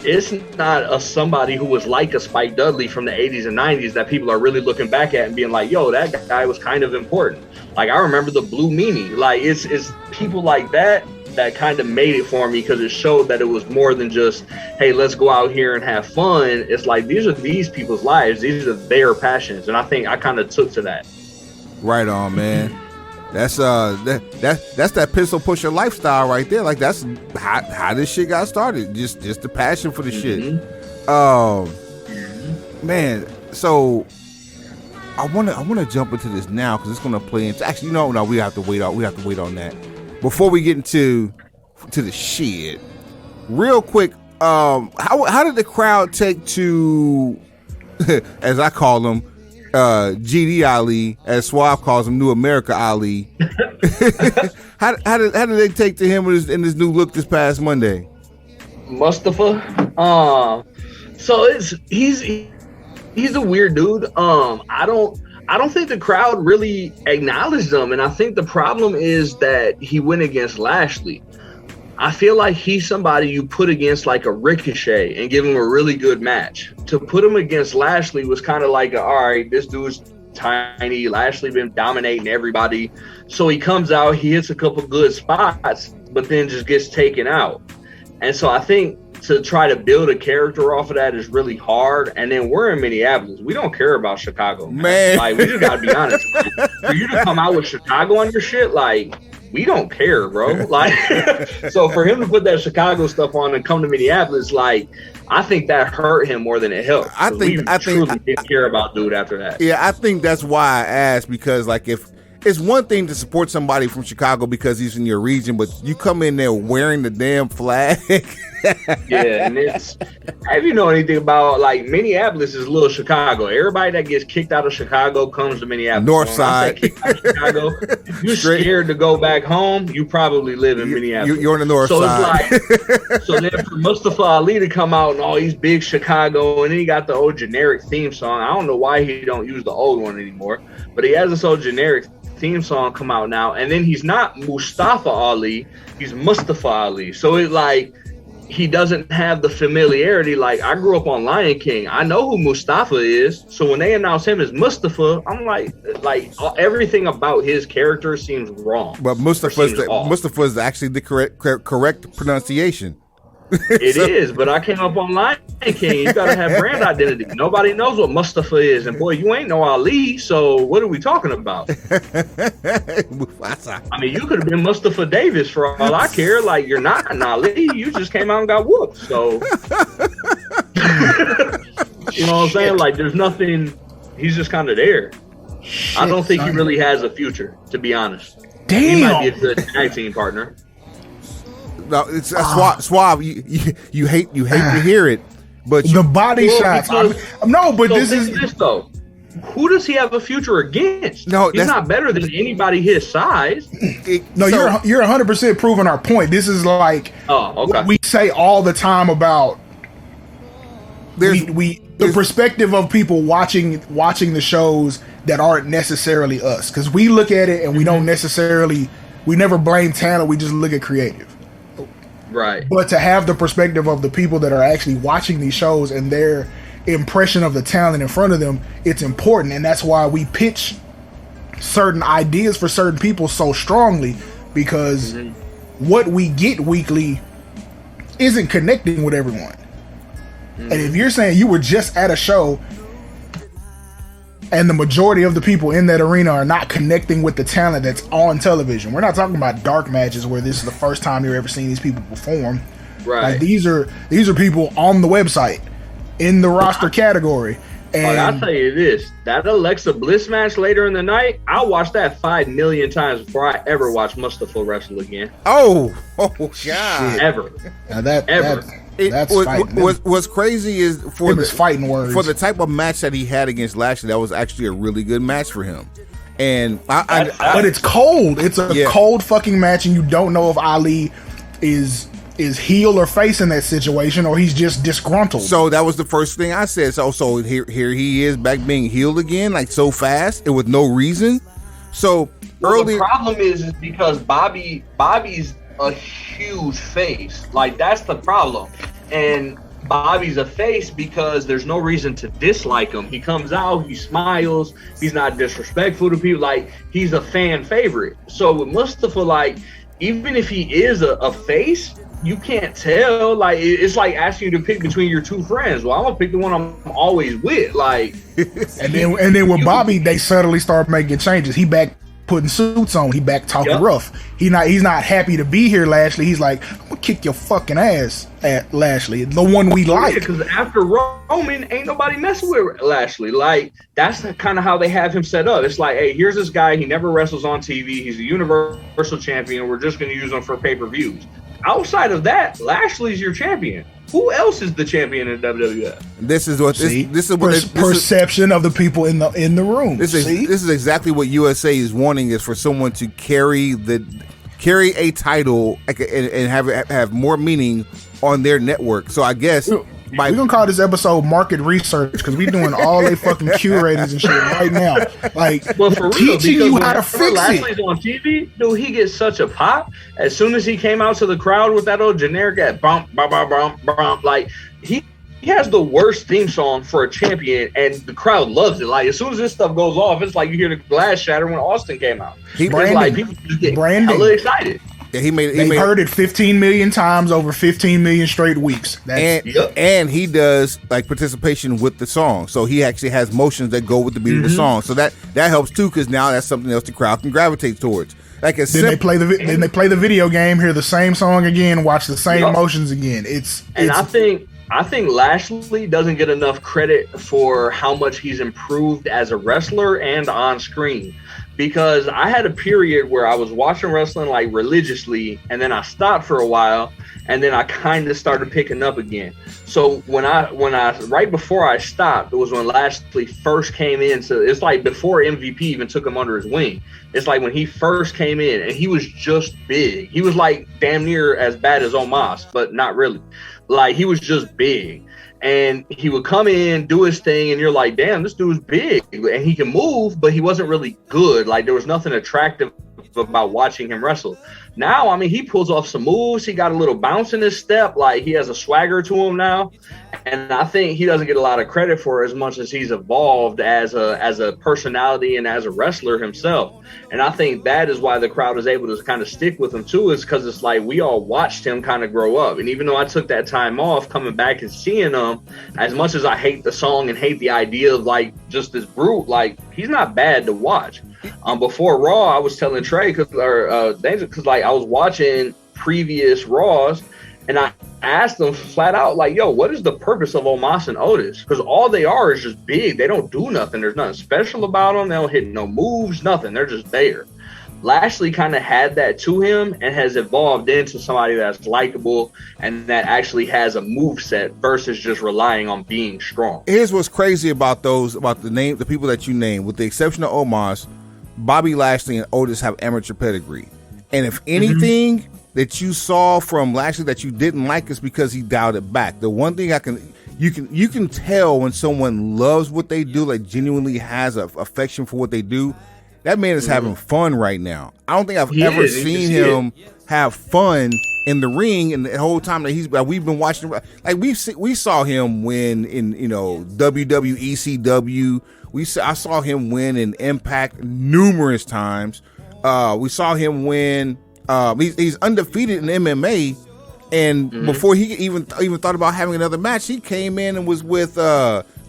It's not somebody who was like a Spike Dudley from the 80s and 90s that people are really looking back at and being like, yo, that guy was kind of important. Like, I remember the Blue Meanie. Like, it's people like that kind of made it for me, because it showed that it was more than just, hey, let's go out here and have fun. It's like, these are these people's lives. These are their passions. And I think I kind of took to that. Right on, man. That's that pistol pusher lifestyle right there. Like, that's how this shit got started. Just the passion for the shit. Man. So I wanna jump into this now, because it's gonna play into. Actually, no, we have to wait on. We have to wait on that before we get into the shit. Real quick, how did the crowd take to, as I call them, GD Ali, as Suave calls him, New America Ali? how did they take to him in his new look this past Monday? Mustafa, so he's a weird dude. I don't think the crowd really acknowledged him, and I think the problem is that he went against Lashley. I feel like he's somebody you put against like a Ricochet and give him a really good match. To put him against Lashley was kind of like, all right, this dude's tiny. Lashley been dominating everybody. So he comes out, he hits a couple good spots, but then just gets taken out. And so I think to try to build a character off of that is really hard. And then we're in Minneapolis. We don't care about Chicago, man. Like, we just got to be honest. For you to come out with Chicago on your shit, like, we don't care, bro. Like, so for him to put that Chicago stuff on and come to Minneapolis, like, I think that hurt him more than it helped. I think didn't care about dude after that. Yeah, I think that's why I asked, because like, if it's one thing to support somebody from Chicago because he's in your region, but you come in there wearing the damn flag. Yeah, and it's, if you know anything about, like, Minneapolis is little Chicago. Everybody that gets kicked out of Chicago comes to Minneapolis. North side. Kicked out of Chicago, if you're scared to go back home, you probably live in Minneapolis. You're on the north side. It's like, so then for Mustafa Ali to come out and all these big Chicago, and then he got the old generic theme song. I don't know why he don't use the old one anymore, but he has this old generic theme song come out now, and then he's not Mustafa Ali, he's Mustafa Ali. So it's like, he doesn't have the familiarity. Like, I grew up on Lion King. I know who Mustafa is. So when they announce him as Mustafa, I'm like everything about his character seems wrong. But Mustafa is actually the correct pronunciation. It is, but I came up on Lion King. You gotta have brand identity. Nobody knows what Mustafa is, and boy, you ain't no Ali. So what are we talking about? I mean, you could have been Mustafa Davis for all I care. Like, you're not an Ali. You just came out and got whooped. So you know what I'm saying? Like, there's nothing. He's just kind of there. I don't think he really has a future, to be honest. Damn. He might be a good tag team partner. No, it's Suave. You hate to hear it, but the body shots. This is though. Who does he have a future against? No, he's not better than anybody his size. You're 100% proving our point. This is like what we say all the time about the perspective of people watching the shows that aren't necessarily us, because we look at it and we don't necessarily, we never blame talent. We just look at creative. Right. But to have the perspective of the people that are actually watching these shows and their impression of the talent in front of them, it's important. And that's why we pitch certain ideas for certain people so strongly, because what we get weekly isn't connecting with everyone. And if you're saying you were just at a show and the majority of the people in that arena are not connecting with the talent that's on television. We're not talking about dark matches where this is the first time you're ever seeing these people perform. Right. Like, these are people on the website in the roster category. And I'll tell you this, that Alexa Bliss match later in the night, I'll watch that 5 million times before I ever watch Mustafa wrestle again. Oh God. Ever. Now that's what's crazy is fighting words. For the type of match that he had against Lashley, that was actually a really good match for him. And but it's cold. It's a cold fucking match, and you don't know if Ali is heel or face in that situation, or he's just disgruntled. So that was the first thing I said. So here he is back being healed again, like so fast and with no reason. So earlier. The problem is because Bobby's a huge face. Like, that's the problem. And Bobby's a face because there's no reason to dislike him. He comes out, he smiles, he's not disrespectful to people. Like, he's a fan favorite. So with Mustafa, like, even if he is a face, you can't tell. Like, it's like asking you to pick between your two friends. Well, I'm gonna pick the one I'm always with. Like, and then with Bobby, they subtly start making changes. He back putting suits on. He back talking rough. He's not happy to be here, Lashley. He's like, I'm gonna kick your fucking ass, at Lashley, the one we like. Because after Roman, ain't nobody messing with Lashley. Like, that's kind of how they have him set up. It's like, hey, here's this guy. He never wrestles on TV. He's a Universal Champion. We're just gonna use him for pay-per-views. Outside of that, Lashley's your champion. Who else is the champion in WWF? This is what perception of the people in the room. This is exactly what USA is wanting, is for someone to carry a title and have more meaning on their network. So I guess we're gonna call this episode market research, because we're doing all they fucking Q ratings and shit right now. Like, well, for real, teaching you how to fix Lashley's on TV, dude, he gets such a pop. As soon as he came out to the crowd with that old generic bump, bump, bump, bump, bump, like he has the worst theme song for a champion, and the crowd loves it. Like, as soon as this stuff goes off, it's like you hear the glass shatter when Austin came out. Like, people just get hella excited. Yeah, he heard it 15 million times over 15 million straight weeks. And he does like participation with the song, so he actually has motions that go with the beat of the song. So that helps too, because now that's something else the crowd can gravitate towards. Like, they play the video game, hear the same song again, watch the same motions again. I think Lashley doesn't get enough credit for how much he's improved as a wrestler and on screen. Because I had a period where I was watching wrestling like religiously, and then I stopped for a while, and then I kind of started picking up again. So when I right before I stopped, it was when Lashley first came in. So it's like before MVP even took him under his wing. It's like when he first came in, and he was just big. He was like damn near as bad as Omos, but not really. Like, he was just big. And he would come in, do his thing, and you're like, damn, this dude's big. And he can move, but he wasn't really good. Like, there was nothing attractive about watching him wrestle. Now, I mean, he pulls off some moves. He got a little bounce in his step. Like, he has a swagger to him now. And I think he doesn't get a lot of credit for it as much as he's evolved as a personality and as a wrestler himself. And I think that is why the crowd is able to kind of stick with him too, is because it's like we all watched him kind of grow up. And even though I took that time off, coming back and seeing him, as much as I hate the song and hate the idea of like just this brute, like, he's not bad to watch. Before Raw, I was telling Trey, because like I was watching previous Raws, and I asked them flat out, like, yo, what is the purpose of Omos and Otis? Because all they are is just big. They don't do nothing. There's nothing special about them. They don't hit no moves, nothing. They're just there. Lashley kind of had that to him and has evolved into somebody that's likable and that actually has a move set versus just relying on being strong. Here's what's crazy about the people that you name, with the exception of Omos, Bobby Lashley and Otis have amateur pedigree. And if anything that you saw from Lashley that you didn't like, is because he dialed it back. The one thing you can tell when someone loves what they do, like genuinely has an affection for what they do, that man is having fun right now. I don't think I've ever seen him have fun in the ring, and the whole time that we've been watching, like we saw him win in WWE, ECW. I saw him win in Impact numerous times. We saw him win. He's undefeated in MMA, and before he even thought about having another match, he came in and was with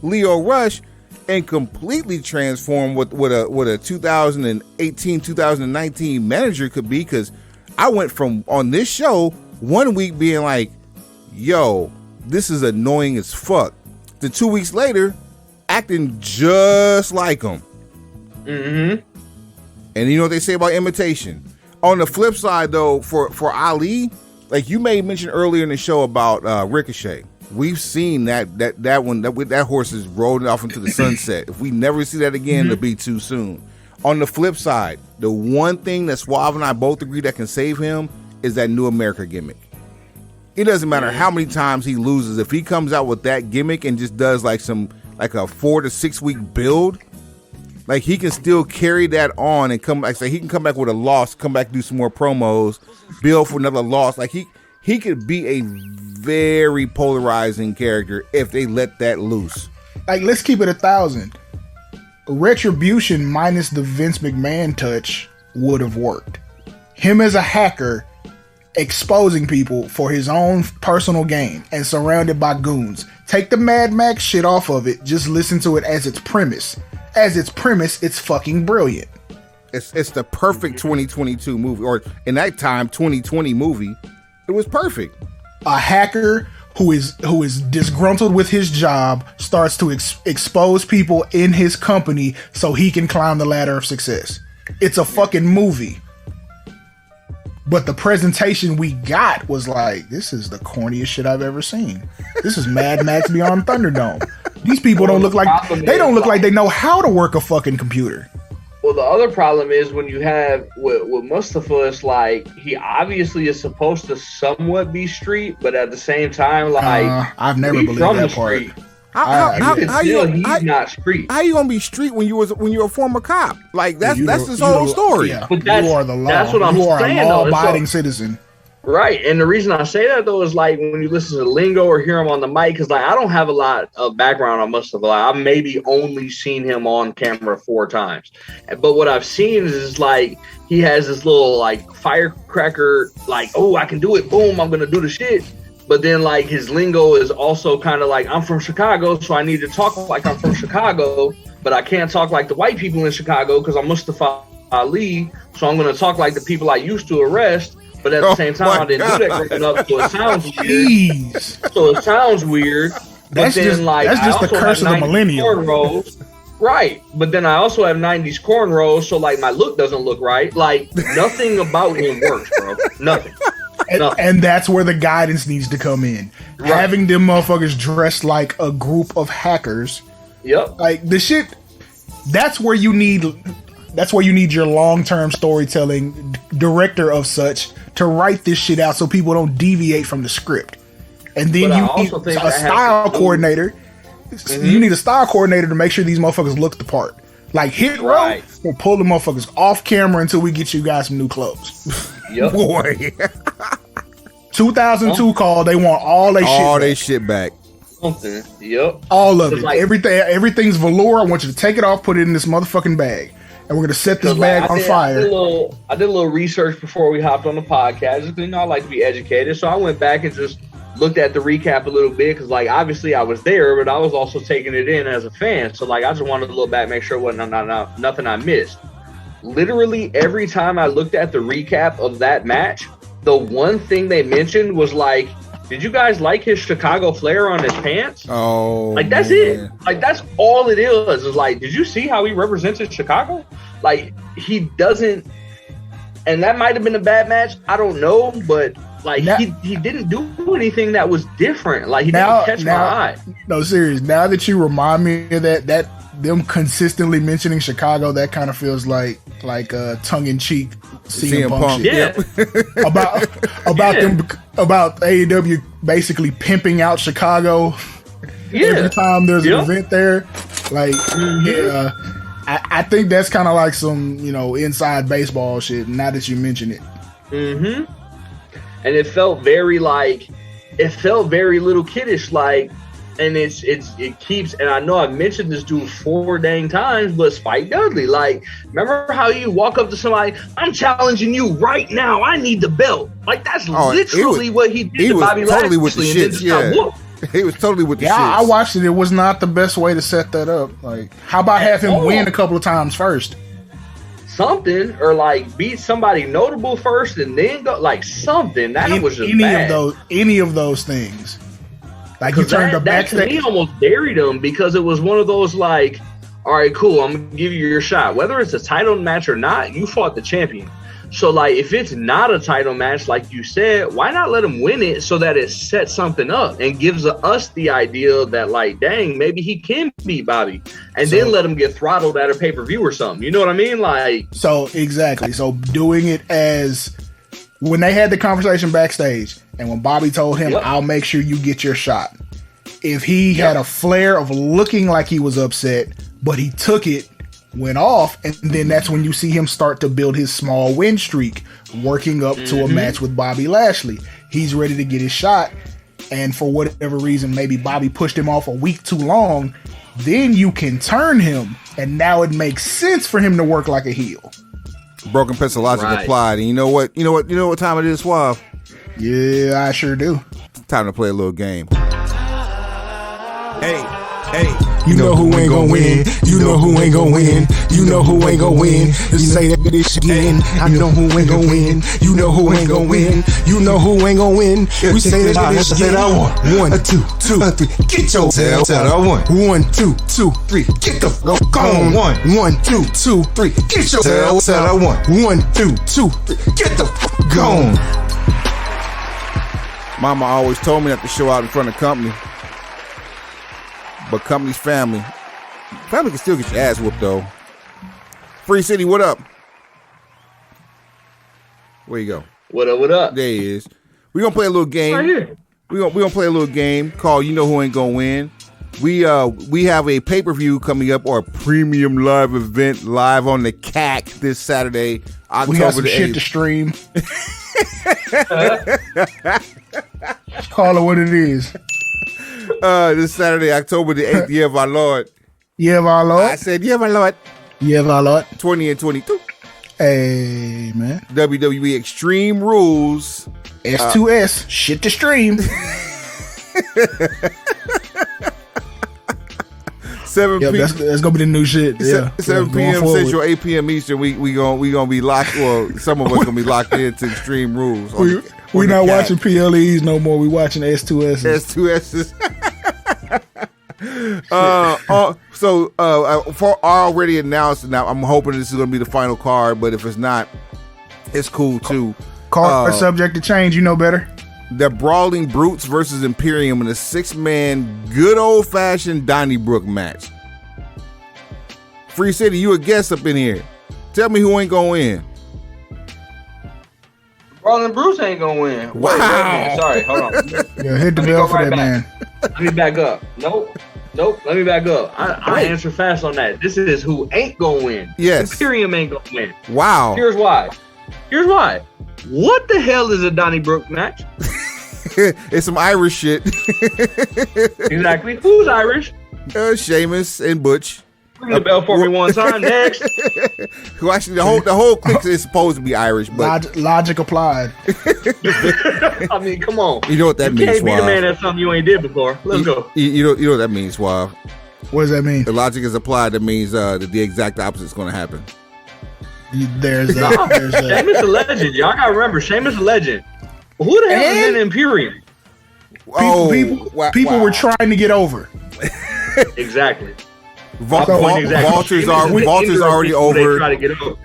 Leo Rush and completely transformed what a 2018, 2019 manager could be. Because I went from, on this show, 1 week being like, yo, this is annoying as fuck, to 2 weeks later acting just like him. And you know what they say about imitation. On the flip side, though, for Ali, like you made mention earlier in the show about Ricochet, we've seen that one, that horse is rolling off into the sunset. If we never see that again, it'll be too soon. On the flip side, the one thing that Suave and I both agree that can save him is that New America gimmick. It doesn't matter how many times he loses. If he comes out with that gimmick and just does like a 4 to 6 week build, Like he can still carry that on and come back. Say he can come back with a loss, come back do some more promos, build for another loss. Like he could be a very polarizing character if they let that loose. Like, let's keep it 1,000. Retribution minus the Vince McMahon touch would have worked. Him as a hacker exposing people for his own personal gain and surrounded by goons. Take the Mad Max shit off of it. Just listen to it as its premise. As its premise, it's fucking brilliant. It's the perfect 2022 movie, or in that time 2020 movie. It was perfect. A hacker who is disgruntled with his job starts to expose people in his company so he can climb the ladder of success. It's a fucking movie. But the presentation we got was like, this is the corniest shit I've ever seen. This is Mad Max Beyond Thunderdome. These people don't look like they know how to work a fucking computer. Well, the other problem is when you have with Mustafa, it's like he obviously is supposed to somewhat be street, but at the same time, like I've never believed that part. Street. He's not street. How you gonna be street when you're a former cop? Like that's his whole story. Yeah, but you are the law. That's what I'm saying. You are a law-abiding citizen. Right, and the reason I say that though is like when you listen to lingo or hear him on the mic, because like I don't have a lot of background on Mustafa. I've maybe only seen him on camera 4 times, but what I've seen is like he has this little like firecracker, like, oh, I can do it, boom, I'm gonna do the shit. But then like his lingo is also kind of like, I'm from Chicago, so I need to talk like I'm from Chicago, but I can't talk like the white people in Chicago because I'm Mustafa Ali, so I'm gonna talk like the people I used to arrest. But at the same time, I didn't do that growing up, so it sounds weird. So it sounds weird. That's just the curse of the millennial. Cornrows. Right. But then I also have 90s cornrows, so like my look doesn't look right. Like nothing about him works, bro. Nothing. And that's where the guidance needs to come in. Right. Having them motherfuckers dressed like a group of hackers. Yep. Like the shit. That's where you need your long-term storytelling director of such to write this shit out so people don't deviate from the script. And then you need a style coordinator. Mm-hmm. You need a style coordinator to make sure these motherfuckers look the part. Like Hit Row, we'll pull the motherfuckers off camera until we get you guys some new clothes. Yep. Boy. 2002 call, they want all they shit back. Something. Yep. All of it. Like, everything's velour. I want you to take it off, put it in this motherfucking bag. And we're going to set this bag on fire. I did a little research before we hopped on the podcast. You know, I like to be educated. So I went back and just looked at the recap a little bit because, like, obviously I was there, but I was also taking it in as a fan. So, like, I just wanted to look back, make sure it wasn't nothing I missed. Literally every time I looked at the recap of that match, the one thing they mentioned was, like, did you guys like his Chicago flair on his pants? Oh, like that's it. Like that's all it is. Is like, did you see how he represented Chicago? Like he doesn't, and that might have been a bad match. I don't know, but like he didn't do anything that was different. Like he didn't catch my eye. No, serious. Now that you remind me of that them consistently mentioning Chicago, that kind of feels like tongue in cheek. CM Punk shit. Yeah. about AEW basically pimping out Chicago every time there's an event there. Like, I think that's kind of like some, inside baseball shit. Now that you mention it, and it felt very little kiddish, like. And it keeps, and I know I've mentioned this dude 4 dang times, but Spike Dudley, like, remember how you walk up to somebody, I'm challenging you right now, I need the belt. Like, that's literally what he did to Bobby totally Lashley. With the shit, He was totally with the shit. Yeah, I watched it. It was not the best way to set that up. Like, how about have him win a couple of times first? Something, or like beat somebody notable first and then go, like something. That was just bad. Any of those things. Like you turned the backstage. That to me almost buried him because it was one of those like, all right, cool, I'm gonna give you your shot. Whether it's a title match or not, you fought the champion. So like, if it's not a title match, like you said, why not let him win it so that it sets something up and gives us the idea that like, dang, maybe he can beat Bobby, and then let him get throttled at a pay-per-view or something. You know what I mean? Like, so exactly. So doing it as when they had the conversation backstage. And when Bobby told him, I'll make sure you get your shot. If he had a flair of looking like he was upset, but he took it went off, and then that's when you see him start to build his small win streak, working up to a match with Bobby Lashley. He's ready to get his shot, and for whatever reason, maybe Bobby pushed him off a week too long. Then you can turn him, and now it makes sense for him to work like a heel. Broken pencil logic applied, and you know what time it is, Suave? Yeah, I sure do. Time to play a little game. Hey. You know who ain't gonna win. You know who ain't gonna win. You know who ain't gonna win. You say that bitch again. I know who ain't gonna win. You know who ain't gonna win. You know who ain't gonna win. We say that bitch again. One, two, three. Get your tail. One, two, three. Get the fuck on. One, two, three. Get your tail. One, two, three. Get the fuck on. Mama always told me not to show out in front of company. But company's family. Family can still get your ass whooped, though. Free City, what up? Where you go? What up? There he is. We're going to play a little game. Right here. We're gonna play a little game called You Know Who Ain't Gonna Win. We have a pay-per-view coming up, or a premium live event live on the CAC this Saturday, October we got some the 8th. shit to stream. Call it what it is. This Saturday, October the 8th, year of our Lord. Year of our Lord. I said, year of our Lord. Year of our Lord. 20 and 22. Hey, man. WWE Extreme Rules. S2S. Shit to stream. 7 p.m. That's gonna be the new shit. Yeah. 7 p.m. Central, 8 p.m. Eastern. We gonna be locked. Well, some of us gonna be locked into Extreme Rules. We not watching PLEs no more. We watching S2Ss. For already announced. Now I'm hoping this is gonna be the final card, but if it's not, it's cool too. Card subject to change. You know better. The Brawling Brutes versus Imperium in a 6-man good old-fashioned Donnybrook match. Free City, you a guest up in here. Tell me who ain't gonna win. Brawling Bruce ain't gonna win. Wow. Wait, sorry, hold on. Yeah, hit the bell for that man. Let me back up. Nope. Let me back up. I answer fast on that. This is who ain't gonna win. Yes. Imperium ain't gonna win. Wow. Here's why. What the hell is a Donnybrook match? It's some Irish shit. Exactly. Who's Irish? Sheamus and Butch. Ring the bell for me one time. Next. Who actually the whole clique is supposed to be Irish, but logic applied. I mean, come on. You know what that means, You can't be the Suave. man at something you ain't did before. Let's go. You know what that means, Suave. What does that mean? The logic is applied. That means that the exact opposite is going to happen. There's that. Sheamus a legend. Y'all gotta remember, Sheamus a legend. Who the hell is in Imperium? People were trying to get over. Exactly. Walter's already over. They try to get over.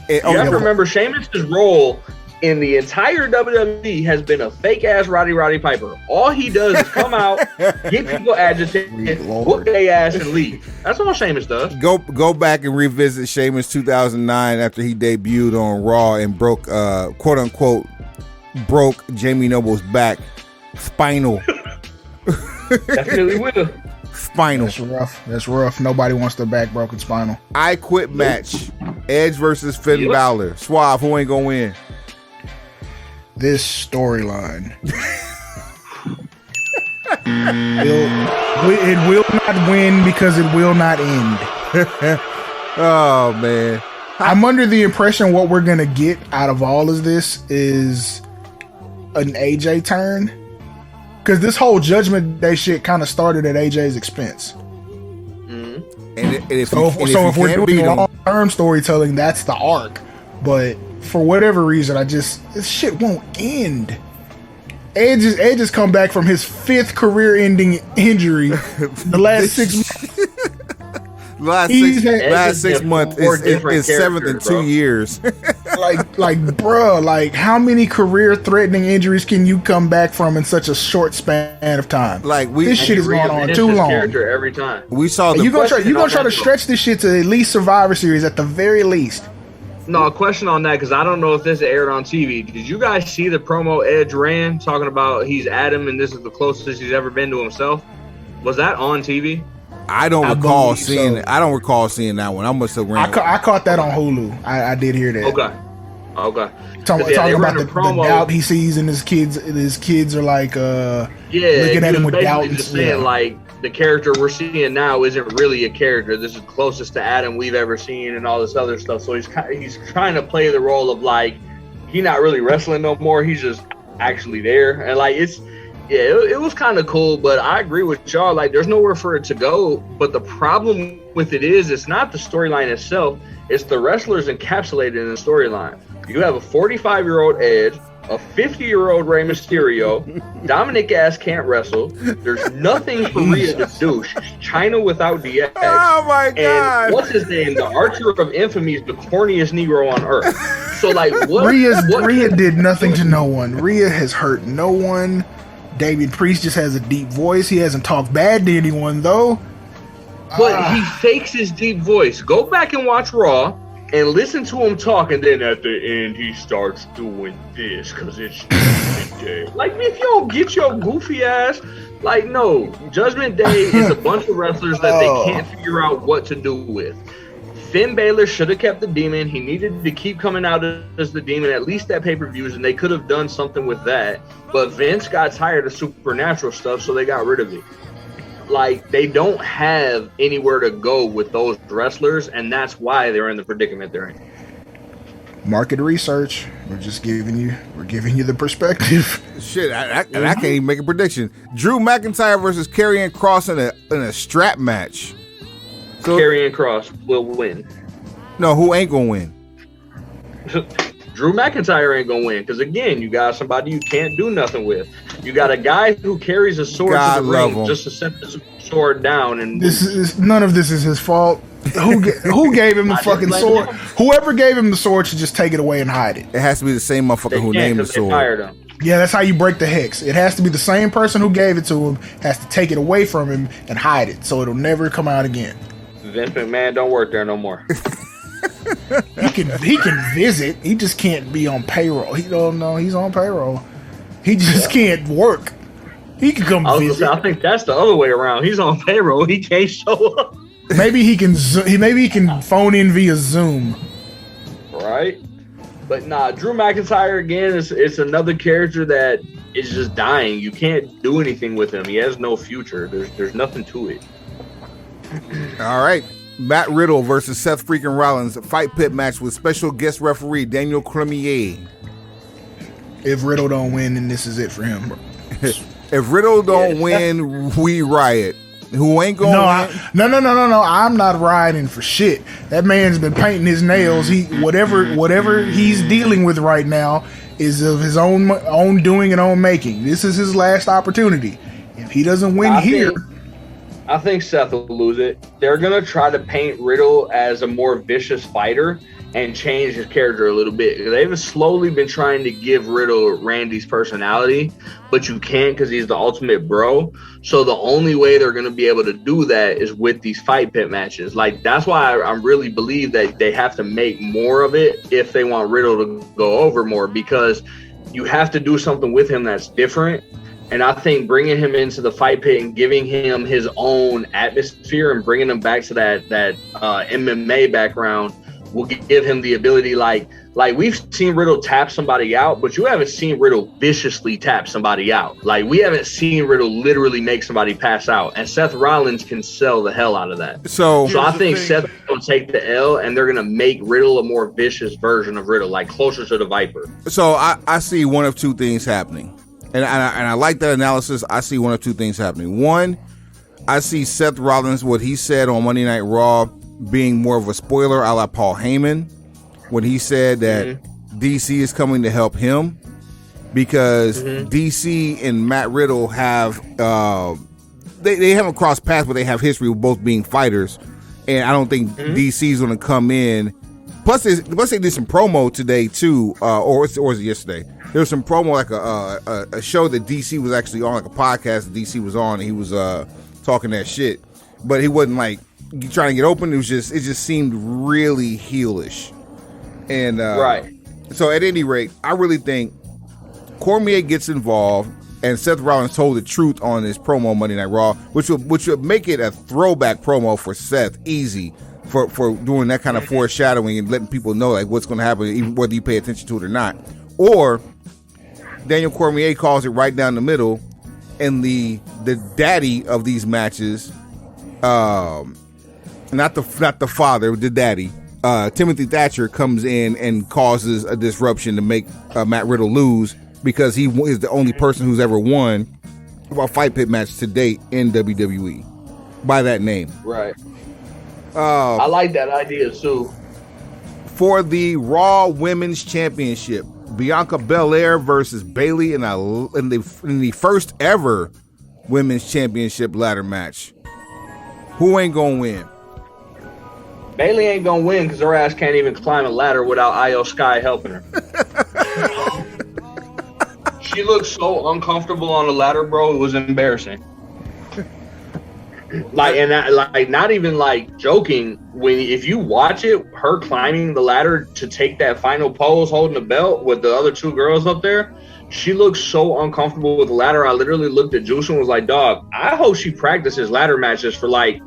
You have to remember, Sheamus' role in the entire WWE has been a fake ass Roddy Piper. All he does is come out, get people agitated, whoop their ass, and leave. That's all Sheamus does. Go back and revisit Sheamus 2009 after he debuted on Raw and broke quote unquote broke Jamie Noble's back. Spinal. Definitely will. Spinal. That's rough. Nobody wants their back broken spinal. I Quit match. Edge versus Finn Balor. Suave, who ain't gonna win? This storyline. It will not win because it will not end. Oh, man. I'm under the impression what we're going to get out of all of this is an AJ turn. Because this whole Judgment Day shit kind of started at AJ's expense. And if if we're doing long-term storytelling, that's the arc. But for whatever reason, this shit won't end. Edge has come back from his 5th career-ending injury. The last 6 months. Last 6 months is 7th in 2 years. Bruh, how many career-threatening injuries can you come back from in such a short span of time? This shit is going on too long. Every time. We saw you gonna try to stretch this shit to at least Survivor Series at the very least. No, a question on that, because I don't know if this aired on TV. Did you guys see the promo Edge ran talking about he's Adam and this is the closest he's ever been to himself? Was that on TV? I don't recall believe seeing. so. I don't recall seeing that one. I must have ran. I caught that on Hulu. I did hear that. Okay. Talking about the doubt he sees in his kids. His kids are like, looking at him with doubt. Just saying, like, the character we're seeing now isn't really a character. This is closest to Adam we've ever seen, and all this other stuff. So he's trying to play the role of like he's not really wrestling no more. He's just actually there, and like it was kind of cool. But I agree with y'all. Like, there's nowhere for it to go. But the problem with it is, it's not the storyline itself. It's the wrestlers encapsulated in the storyline. You have a 45-year-old Edge, a 50-year-old Rey Mysterio. Dominic ass can't wrestle. There's nothing for Rhea to do. She's China without DX. Oh my god! And what's his name? The Archer of Infamy is the corniest Negro on earth. So like, Rhea did nothing to no one. Rhea has hurt no one. David Priest just has a deep voice. He hasn't talked bad to anyone though. But he fakes his deep voice. Go back and watch Raw and listen to him talk, and then at the end he starts doing this because it's Judgment Day. Like, if you don't get your goofy ass, like, no, Judgment Day is a bunch of wrestlers that they can't figure out what to do with. Finn Balor should have kept the Demon. He needed to keep coming out as the Demon, at least at pay-per-views, and they could have done something with that. But Vince got tired of supernatural stuff, so they got rid of it. Like, they don't have anywhere to go with those wrestlers, and that's why they're in the predicament they're in. Market research. We're giving you the perspective. Shit, I can't even make a prediction. Drew McIntyre versus Karrion Kross in a strap match. So, Karrion Kross will win. No, who ain't gonna win? Drew McIntyre ain't gonna win because, again, you got somebody you can't do nothing with. You got a guy who carries a sword to the ring just to set the sword down. And none of this is his fault. Who gave him the fucking sword? Whoever gave him the sword should just take it away and hide it. It has to be the same motherfucker who named the sword. Yeah, that's how you break the hex. It has to be the same person who gave it to him has to take it away from him and hide it so it'll never come out again. Vince McMahon don't work there no more. He can visit. He just can't be on payroll. He don't know he's on payroll. He just can't work. He can come visit. I think that's the other way around. He's on payroll. He can't show up. Maybe he can phone in via Zoom. Right? But nah, Drew McIntyre again it's another character that is just dying. You can't do anything with him. He has no future. There's nothing to it. All right. Matt Riddle versus Seth freaking Rollins, a fight pit match with special guest referee Daniel Cormier. If Riddle don't win, then this is it for him, bro. If Riddle don't win, we riot. Who ain't gonna win? No. I'm not rioting for shit. That man's been painting his nails. Whatever he's dealing with right now is of his own doing and own making. This is his last opportunity. If he doesn't win I think Seth will lose it. They're going to try to paint Riddle as a more vicious fighter and change his character a little bit. They've slowly been trying to give Riddle Randy's personality, but you can't because he's the ultimate bro. So the only way they're going to be able to do that is with these fight pit matches. Like, that's why I really believe that they have to make more of it if they want Riddle to go over more, because you have to do something with him that's different. And I think bringing him into the fight pit and giving him his own atmosphere and bringing him back to that MMA background will give him the ability, like we've seen Riddle tap somebody out, but you haven't seen Riddle viciously tap somebody out. Like, we haven't seen Riddle literally make somebody pass out, and Seth Rollins can sell the hell out of that. So I think Seth will take the L, and they're gonna make Riddle a more vicious version of Riddle, like closer to the Viper. So I see one of two things happening. And I like that analysis. I see one of two things happening. One, I see Seth Rollins, what he said on Monday Night Raw, being more of a spoiler a la Paul Heyman, when he said that DC is coming to help him because DC and Matt Riddle have, they haven't crossed paths, but they have history of both being fighters. And I don't think DC is going to come in. Plus they did some promo today too, or was it yesterday? There was some promo, like a show that DC was actually on, like a podcast that DC was on, and he was talking that shit, but he wasn't like trying to get open. It just seemed really heelish, and right. So at any rate, I really think Cormier gets involved, And Seth Rollins told the truth on his promo Monday Night Raw, which would make it a throwback promo for Seth, easy for doing that kind of foreshadowing and letting people know like what's going to happen, even whether you pay attention to it or not. Or Daniel Cormier calls it right down the middle, and the daddy of these matches, not the father, the daddy, Timothy Thatcher comes in and causes a disruption to make Matt Riddle lose, because he is the only person who's ever won a fight pit match to date in WWE by that name. Right. I like that idea too. For the Raw Women's Championship, Bianca Belair versus Bayley in the first ever Women's Championship ladder match. Who ain't gonna win? Bayley ain't gonna win because her ass can't even climb a ladder without Io Sky helping her. She looked so uncomfortable on the ladder, bro. It was embarrassing. Not even like joking. If you watch it, her climbing the ladder to take that final pose, holding the belt with the other two girls up there, she looked so uncomfortable with the ladder. I literally looked at Juice and was like, "Dog, I hope she practices ladder matches for like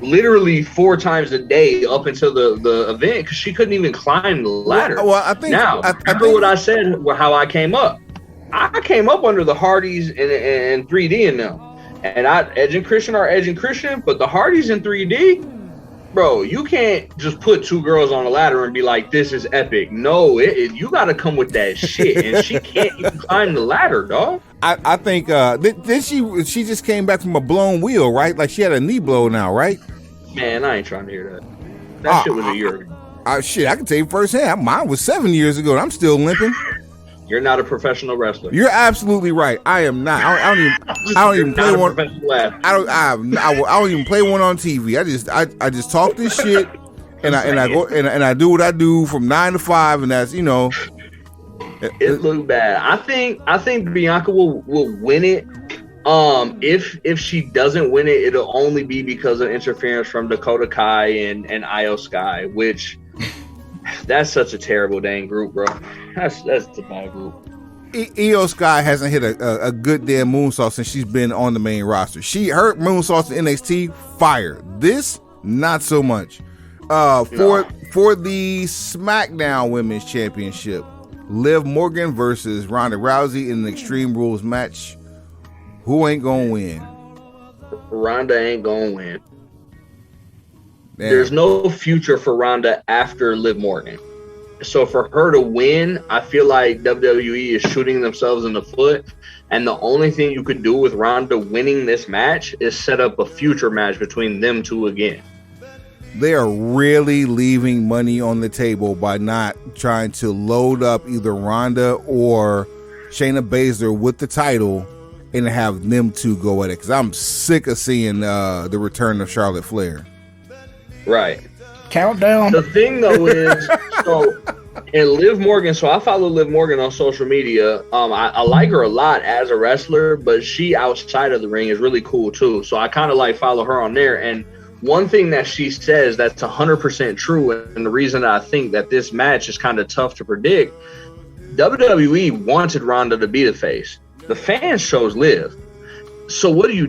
literally 4 times a day up until the event, because she couldn't even climn the ladder." Well, I think remember what I said, how I came up. I came up under the Hardys and 3D and them. And Edge and Christian are Edge and Christian, but the Hardys in 3D, bro, you can't just put 2 girls on a ladder and be like, "This is epic." No, you got to come with that shit, and she can't even climb the ladder, dog. I think then she just came back from a blown wheel, right? Like she had a knee blow now, right? Man, I ain't trying to hear that. That shit was a year ago. Shit, I can tell you firsthand. Mine was 7 years ago, and I'm still limping. You're not a professional wrestler. You're absolutely right. I am not. I don't even play one. I don't even play one on TV. I just talk this shit, and I go and I do what I do from 9 to 5, and that's It looked bad. I think Bianca will win it. If she doesn't win it, it'll only be because of interference from Dakota Kai and Io Sky, which. That's such a terrible dang group, bro. That's a bad group. Io Sky hasn't hit a good damn moonsault since she's been on the main roster. Her moonsaults in NXT, fire. This, not so much. For the SmackDown Women's Championship, Liv Morgan versus Ronda Rousey in an Extreme Rules match. Who ain't gonna win? Ronda ain't gonna win. Damn. There's no future for Ronda after Liv Morgan. So for her to win, I feel like WWE is shooting themselves in the foot. And the only thing you could do with Ronda winning this match is set up a future match between them two again. They are really leaving money on the table by not trying to load up either Ronda or Shayna Baszler with the title and have them two go at it. Because I'm sick of seeing the return of Charlotte Flair. Right. Countdown. The thing though is, and Liv Morgan, so I follow Liv Morgan on social media. I like her a lot as a wrestler, but she outside of the ring is really cool too. So I kind of like follow her on there. And one thing that she says that's 100% true, and the reason I think that this match is kind of tough to predict, WWE wanted Ronda to be the face. The fans chose Liv. So what do?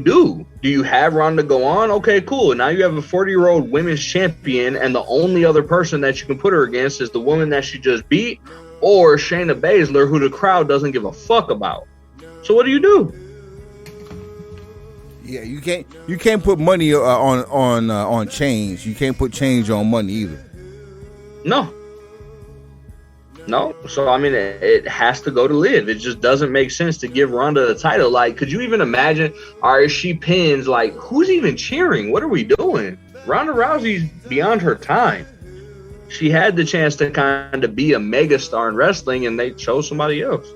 Do you have Ronda go on? Okay, cool. Now you have a 40-year-old women's champion, and the only other person that you can put her against is the woman that she just beat, or Shayna Baszler, who the crowd doesn't give a fuck about. So what do? Yeah, you can't put money on change. You can't put change on money either. No. So, I mean, it has to go to Liv. It just doesn't make sense to give Ronda the title. Like, could you even imagine, all right, she pins, like, who's even cheering? What are we doing? Ronda Rousey's beyond her time. She had the chance to kind of be a megastar in wrestling, and they chose somebody else.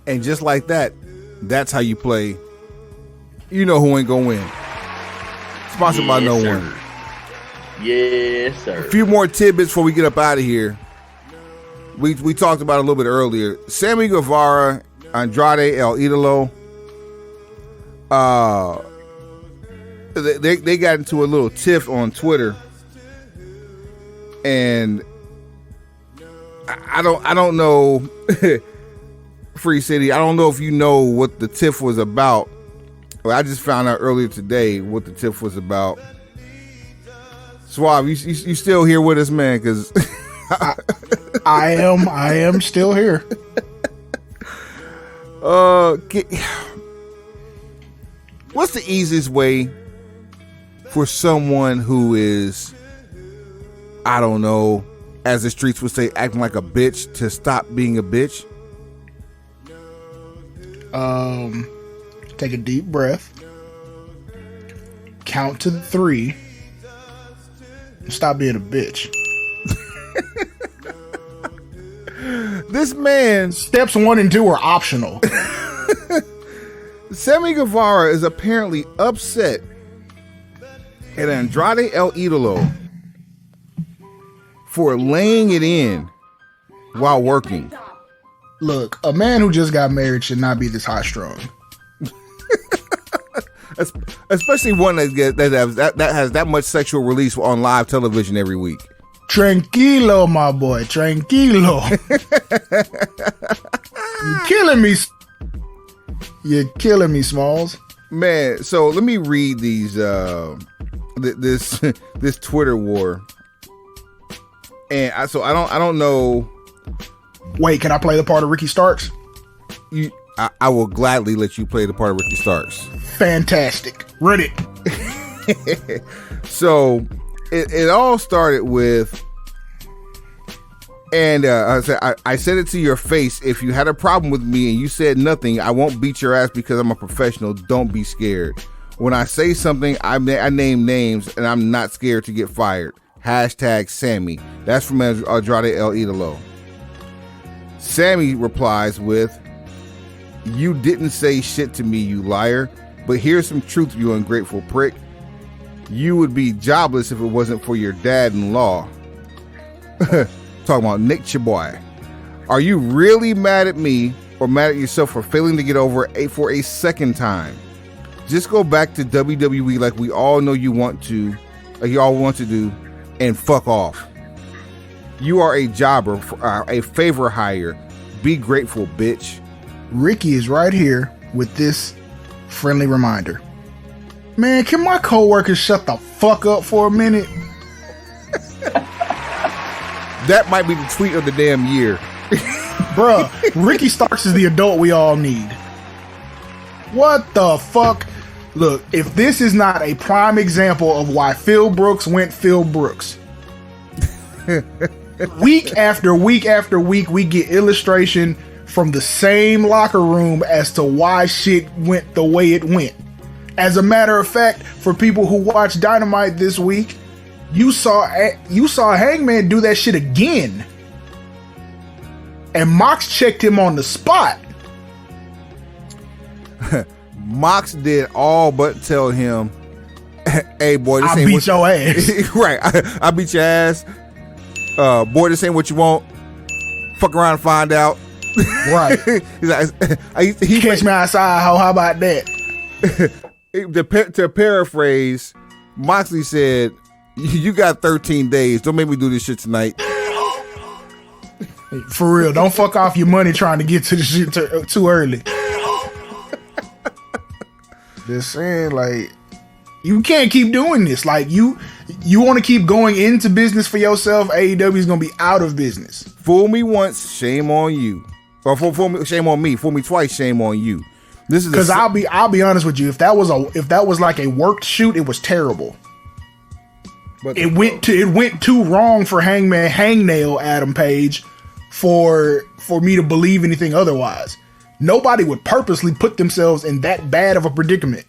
And just like that, that's how you play. You know who ain't gonna win. Sponsored by no one. Yes, sir. A few more tidbits before we get up out of here. We talked about it a little bit earlier. Sammy Guevara, Andrade El Idolo, they got into a little tiff on Twitter, and I don't know Free City, I don't know if you know what the TIFF was about. Well, I just found out earlier today what the TIFF was about. Suave, you still here with us, man? Because I am still here. What's the easiest way for someone who is, I don't know, as the streets would say, acting like a bitch to stop being a bitch? Take a deep breath, count to 3, and stop being a bitch. This man, steps 1 and 2 are optional. Sammy Guevara is apparently upset at Andrade El Idolo for laying it in while working. Look, a man who just got married should not be this high strung. Especially one that has that much sexual release on live television every week. Tranquilo, my boy. Tranquilo. You're killing me, Smalls. Man, so let me read these this Twitter war. And I don't know. Wait, can I play the part of Ricky Starks? I will gladly let you play the part of Ricky Starks. Fantastic. Read it. So it all started with, and I said it to your face. If you had a problem with me and you said nothing, I won't beat your ass because I'm a professional. Don't be scared. When I say something, I name names, and I'm not scared to get fired. Hashtag Sammy. That's from Andrade El Idolo. Sammy replies with, "You didn't say shit to me, you liar. But here's some truth, you ungrateful prick. You would be jobless if it wasn't for your dad-in-law." Talking about Nick Chaboy. Are you really mad at me or mad at yourself for failing to get over for a second time? Just go back to WWE like we all know you want to, like you all want to do, and fuck off. You are a jobber, a favor hire. Be grateful, bitch. Ricky is right here with this friendly reminder. Man, can my coworkers shut the fuck up for a minute? That might be the tweet of the damn year. Bruh, Ricky Starks is the adult we all need. What the fuck? Look, if this is not a prime example of why Phil Brooks went Phil Brooks. Week after week after week, we get illustration from the same locker room as to why shit went the way it went. As a matter of fact, for people who watched Dynamite this week, you saw Hangman do that shit again. And Mox checked him on the spot. Mox did all but tell him, "Hey boy, this I ain't beat your ass." Right, I beat your ass. Boy, this ain't what you want. Fuck around and find out. Right. He's like, he catch me outside, how about that? To paraphrase, Moxley said, "You got 13 days. Don't make me do this shit tonight." For real, don't fuck off your money trying to get to the shit too early. Just saying, like, you can't keep doing this. Like, you want to keep going into business for yourself, AEW is going to be out of business. Fool me once, shame on you. Or fool me, shame on me. Fool me twice, shame on you. This is because I'll be honest with you. If that was like a worked shoot, it was terrible. But it went too wrong for Hangnail Adam Page for me to believe anything otherwise. Nobody would purposely put themselves in that bad of a predicament.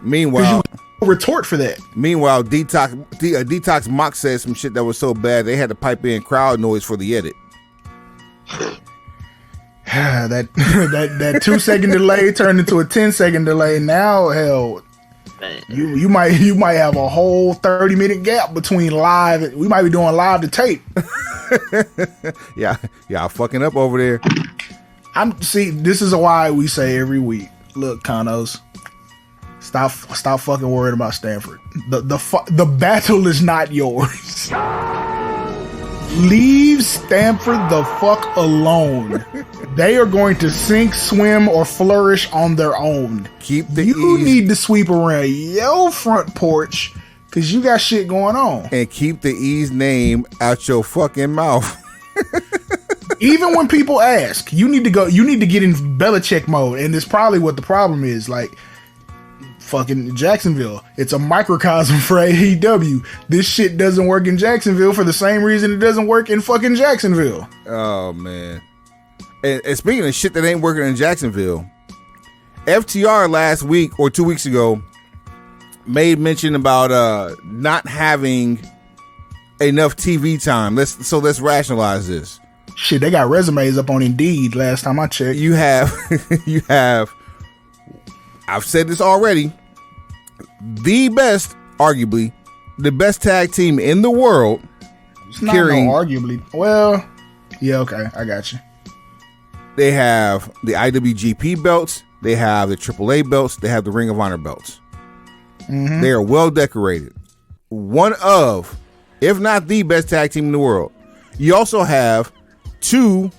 Meanwhile, you retort for that. Meanwhile, Detox Mox said some shit that was so bad they had to pipe in crowd noise for the edit. that 2-second delay turned into a 10-second delay. Now, hell, you might have a whole 30-minute gap between live. We might be doing live to tape. Yeah, fucking up over there. This is why we say every week, look, Kanos, stop fucking worrying about Stanford. The battle is not yours. Leave Stanford the fuck alone. They are going to sink, swim, or flourish on their own. You need to sweep around your front porch because you got shit going on. And keep the E's name out your fucking mouth. Even when people ask, you need to get in Belichick mode. And it's probably what the problem is. Like, fucking Jacksonville. It's a microcosm for AEW. This shit doesn't work in Jacksonville for the same reason it doesn't work in fucking Jacksonville. Oh, man. And speaking of shit that ain't working in Jacksonville, FTR last week or 2 weeks ago made mention about not having enough TV time. Let's rationalize this. Shit, they got resumes up on Indeed last time I checked. You have I've said this already, arguably the best tag team in the world. It's not arguably. Well, yeah, okay, I got you. They have the IWGP belts, they have the AAA belts, they have the Ring of Honor belts. Mm-hmm. They are well decorated. One of, if not the best tag team in the world. You also have two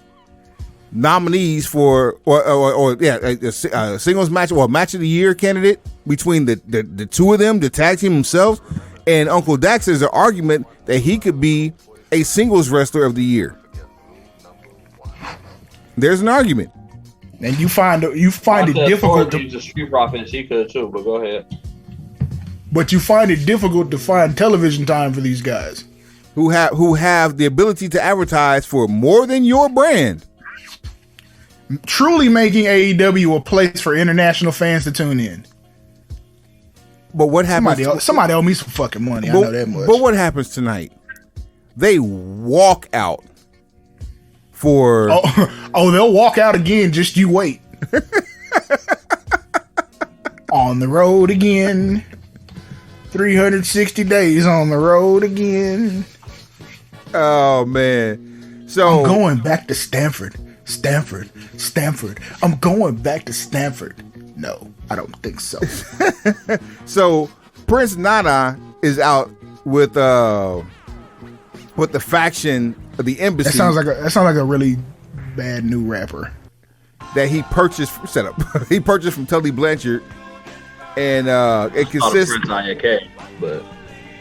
nominees for a singles match or match of the year candidate between the two of them, the tag team themselves. And Uncle Dax has an argument that he could be a singles wrestler of the year. There's an argument, and you find it difficult to use the Street Profits. He could too, but go ahead. But you find it difficult to find television time for these guys who have the ability to advertise for more than your brand. Truly making AEW a place for international fans to tune in. But what happens? Somebody owe me some fucking money. I know that much. But what happens tonight? They walk out for. Oh, they'll walk out again. Just you wait. On the road again. 360 days on the road again. Oh man! So I'm going back to Stanford. I'm going back to Stanford. No, I don't think so. So Prince Nana is out with the faction of the Embassy. That sounds like a really bad new rapper that he purchased. He purchased from Tully Blanchard, and it consists. But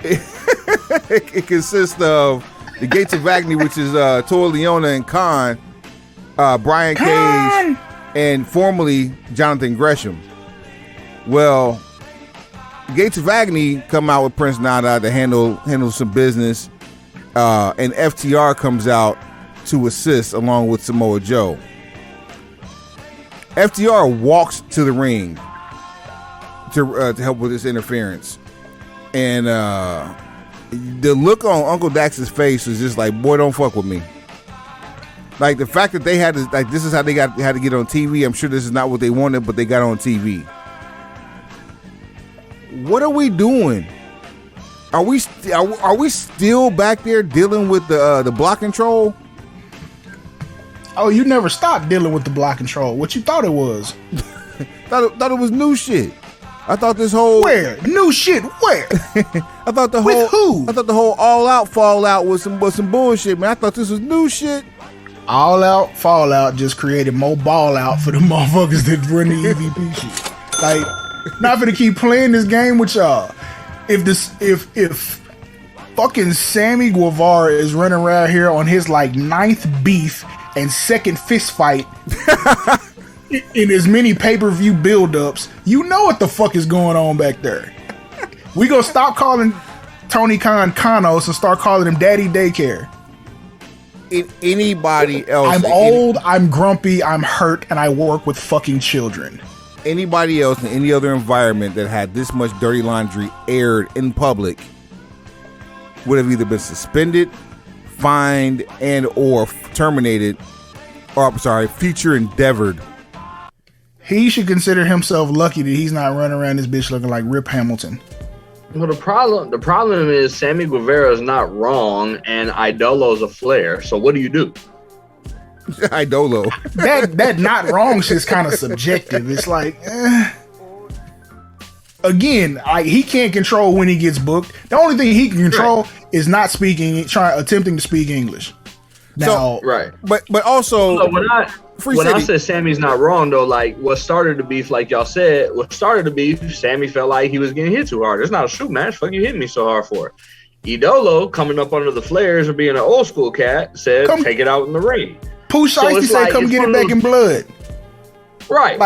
it consists of the Gates of Agony, which is Toa Leona and Khan, Brian Cage, and formerly Jonathan Gresham. Well, Gates of Agony come out with Prince Nana to handle some business, and FTR comes out to assist along with Samoa Joe. FTR walks to the ring to help with this interference, and the look on Uncle Dax's face was just like, boy, don't fuck with me. Like the fact that they had to, like, this is how they had to get on TV. I'm sure this is not what they wanted, but they got on TV. What are we doing? Are we still back there dealing with the block control? Oh, you never stopped dealing with the block control. What you thought it was? thought it was new shit. I thought this whole new shit. Where? I thought the with who? I thought the whole all out fallout was some bullshit, man. I thought this was new shit. All out fallout just created more ball out for the motherfuckers that run the EVP shit. Like, not gonna keep playing this game with y'all. If fucking Sammy Guevara is running around here on his like 9th beef and 2nd fist fight in as many pay-per-view build-ups, you know what the fuck is going on back there. We gonna stop calling Tony Khan Kanos and start calling him Daddy Daycare. Anybody else? I'm old, I'm grumpy, I'm hurt, and I work with fucking children. Anybody else in any other environment that had this much dirty laundry aired in public would have either been suspended, fined, and or terminated, or I'm sorry, future endeavored. He should consider himself lucky that he's not running around this bitch looking like Rip Hamilton. Well, the problem is Sammy Guevara is not wrong, and Idolo's a Flair. So what do you do? Idolo. That not wrong shit's kind of subjective. It's like, again, he can't control when he gets booked. The only thing he can control is not attempting to speak English. Now, but also, so when I said Sammy's not wrong though, like what started the beef, like y'all said, Sammy felt like he was getting hit too hard. It's not a shoot match. Fuck, you hitting me so hard for it. Idolo coming up under the flares and being an old school cat said, take it out in the ring. Pooh Shiesty said, come get it back in blood. Right.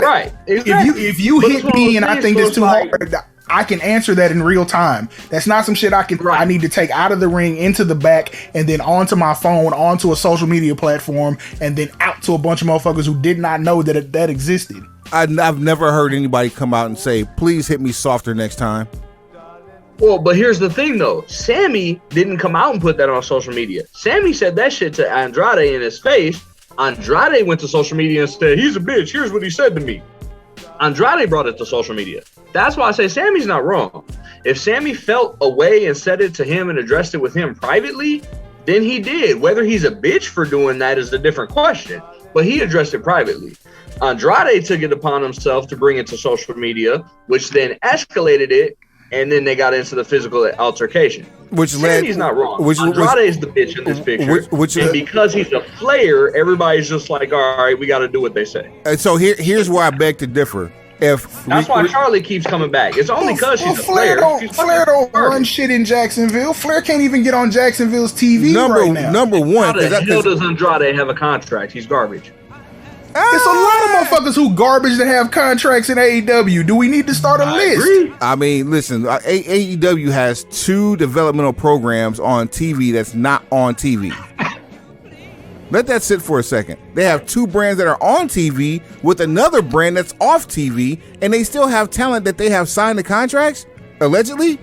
Exactly. If you hit me and I think it's too hard, I can answer that in real time. That's not some shit I need to take out of the ring into the back and then onto my phone, onto a social media platform, and then out to a bunch of motherfuckers who did not know that existed. I've never heard anybody come out and say, please hit me softer next time. Well, but here's the thing, though. Sammy didn't come out and put that on social media. Sammy said that shit to Andrade in his face. Andrade went to social media and said, he's a bitch. Here's what he said to me. Andrade brought it to social media. That's why I say Sammy's not wrong. If Sammy felt a way and said it to him and addressed it with him privately, then he did. Whether he's a bitch for doing that is a different question. But he addressed it privately. Andrade took it upon himself to bring it to social media, which then escalated it. And then they got into the physical altercation. Sammy's not wrong. Andrade is the bitch in this picture. And because he's a player, everybody's just like, all right, we got to do what they say. And so here's where I beg to differ. That's why Charlotte keeps coming back. It's only because she's a player. Flair don't run shit in Jacksonville. Flair can't even get on Jacksonville's TV right now. Number one. How the hell does Andrade have a contract? He's garbage. It's a lot of motherfuckers who garbage that have contracts in AEW. Do we need to start a list? Agree. I mean, listen, AEW has 2 developmental programs on TV that's not on TV. Let that sit for a second. They have 2 brands that are on TV with another brand that's off TV, and they still have talent that they have signed the contracts, allegedly,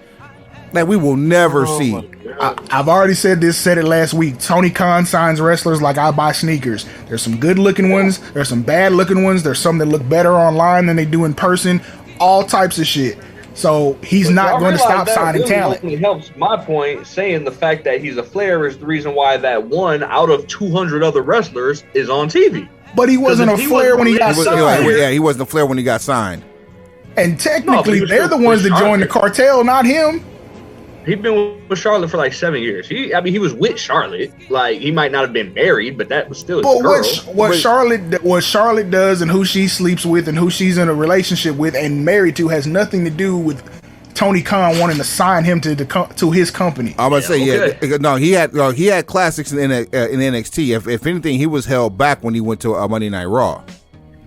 that we will never see. I've already said it last week. Tony Khan signs wrestlers like I buy sneakers. There's some good looking ones. There's some bad looking ones. There's some that look better online than they do in person. All types of shit. So he's not going to stop signing talent. It helps my point, saying the fact that he's a Flair is the reason why that one out of 200 other wrestlers is on TV. But he wasn't a Flair when he got signed. Yeah, he wasn't a Flair when he got signed. And technically, they're the ones that joined the cartel, not him. He'd been with Charlotte for like 7 years. He was with Charlotte. Like, he might not have been married, but that was still his girl. What Charlotte does and who she sleeps with and who she's in a relationship with and married to has nothing to do with Tony Khan wanting to sign him to his company. I'm about to say, no, he had classics in NXT. If anything, he was held back when he went to Monday Night Raw.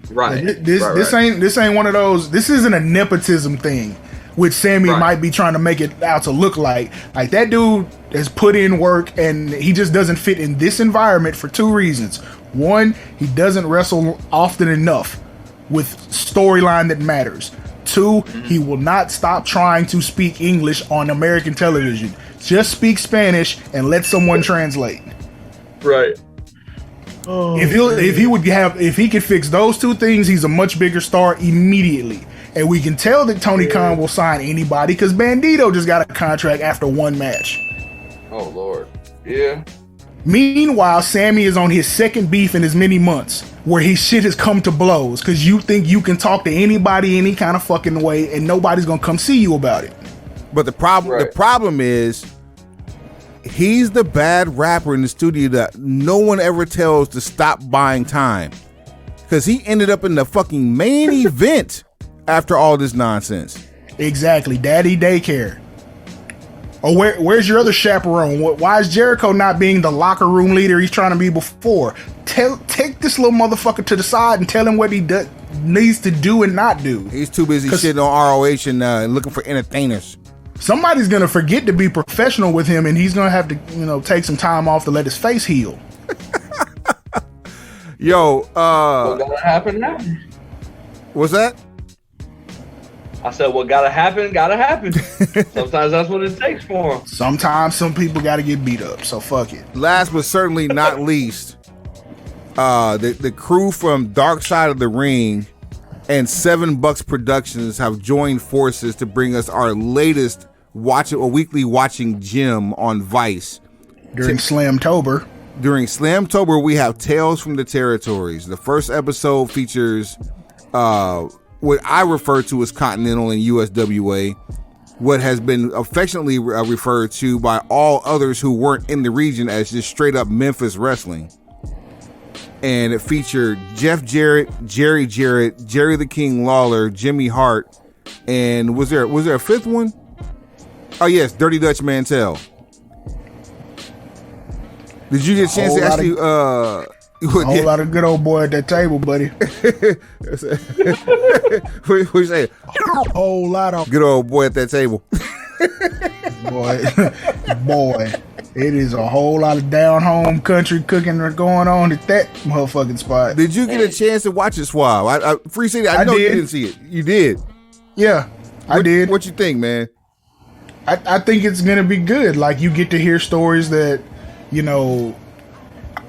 Right. This ain't one of those. This isn't a nepotism thing, which Sammy might be trying to make it out to look like. Like, that dude has put in work and he just doesn't fit in this environment for 2 reasons. One, he doesn't wrestle often enough with storyline that matters. 2, he will not stop trying to speak English on American television. Just speak Spanish and let someone translate. Right. If he could fix those 2 things, he's a much bigger star immediately. And we can tell that Tony Khan will sign anybody because Bandito just got a contract after 1 match. Oh, Lord. Yeah. Meanwhile, Sammy is on his 2nd beef in as many months where his shit has come to blows because you think you can talk to anybody any kind of fucking way and nobody's going to come see you about it. But the problem is he's the bad rapper in the studio that no one ever tells to stop buying time because he ended up in the fucking main event after all this nonsense. Exactly. Daddy daycare. Or where's your other chaperone? Why is Jericho not being the locker room leader he's trying to be before? Take this little motherfucker to the side and tell him what he needs to do and not do. He's too busy shitting on ROH and looking for entertainers. Somebody's going to forget to be professional with him and he's going to have to, take some time off to let his face heal. Yo, what's gonna happen now? What's that? I said, what gotta happen. Sometimes that's what it takes for him. Sometimes some people gotta get beat up, so fuck it. Last but certainly not least, the crew from Dark Side of the Ring and Seven Bucks Productions have joined forces to bring us our latest weekly watching gym on Vice. During Slamtober. During Slamtober, we have Tales from the Territories. The first episode features what I refer to as Continental and USWA, what has been affectionately referred to by all others who weren't in the region as just straight up Memphis wrestling. And it featured Jeff Jarrett, Jerry Jarrett, Jerry the King Lawler, Jimmy Hart, and was there a fifth one? Oh yes, Dirty Dutch Mantel. Did you get a chance to actually a whole lot of good old boy at that table, buddy. What you say? A whole lot of Good old boy at that table. boy. It is a whole lot of down home country cooking going on at that motherfucking spot. Did you get a chance to watch it, Swab? Free City, I know did. You didn't see it. You did. Yeah, I did. What you think, man? I think it's gonna be good. Like, you get to hear stories that, you know,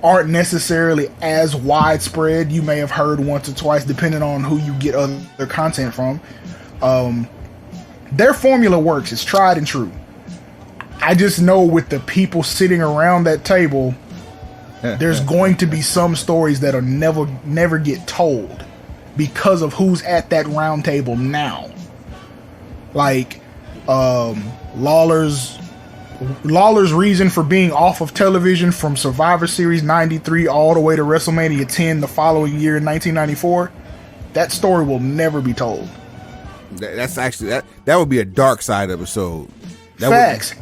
aren't necessarily as widespread. You may have heard once or twice, depending on who you get other content from. Their formula works. It's tried and true. I just know with the people sitting around that table, there's going to be some stories that'll never get told because of who's at that round table now. Like, Lawler's reason for being off of television from Survivor Series 93 all the way to WrestleMania 10 the following year in 1994, that story will never be told. That's actually that would be a dark side episode. Facts.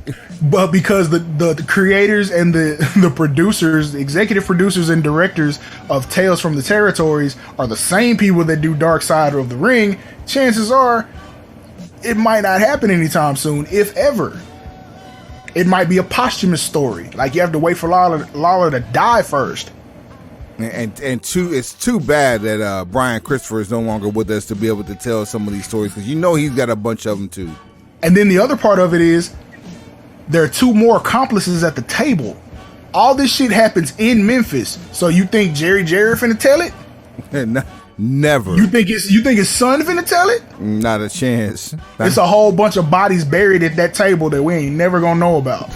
But because the creators and the producers, the executive producers and directors of Tales from the Territories are the same people that do Dark Side of the Ring, chances are it might not happen anytime soon, if ever. It might be a posthumous story. Like, you have to wait for Lawler to die first. And it's too bad that Brian Christopher is no longer with us to be able to tell some of these stories, because you know he's got a bunch of them too. And then the other part of it is, there are two more accomplices at the table. All this shit happens in Memphis. So you think Jerry finna tell it? Never. You think his son finna tell it? Not a chance. It's a whole bunch of bodies buried at that table that we ain't never gonna know about.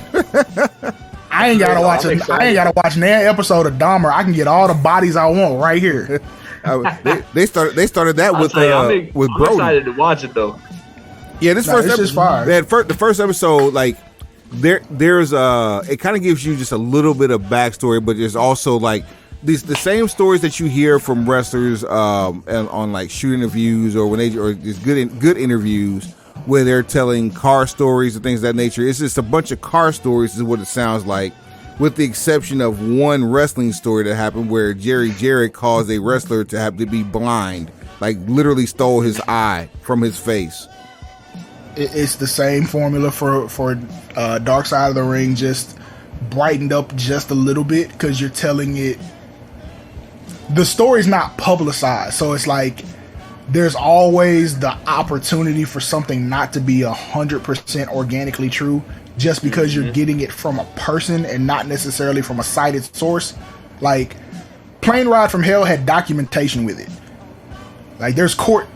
I ain't gotta watch an episode of Dahmer. I can get all the bodies I want right here. They started that with I'm Brody. excited to watch it though. Yeah, this first episode, fire. The first episode, like there's it kind of gives you just a little bit of backstory, but there's also like the same stories that you hear from wrestlers on like shoot interviews or when just good interviews where they're telling car stories and things of that nature. It's just a bunch of car stories is what it sounds like, with the exception of one wrestling story that happened where Jerry Jarrett caused a wrestler to have to be blind, like literally stole his eye from his face. It's the same formula for Dark Side of the Ring, just brightened up just a little bit, because you're telling it. The story's not publicized, so it's like there's always the opportunity for something not to be 100% organically true, just because you're getting it from a person and not necessarily from a cited source. Like, Plane Ride from Hell had documentation with it. Like, there's court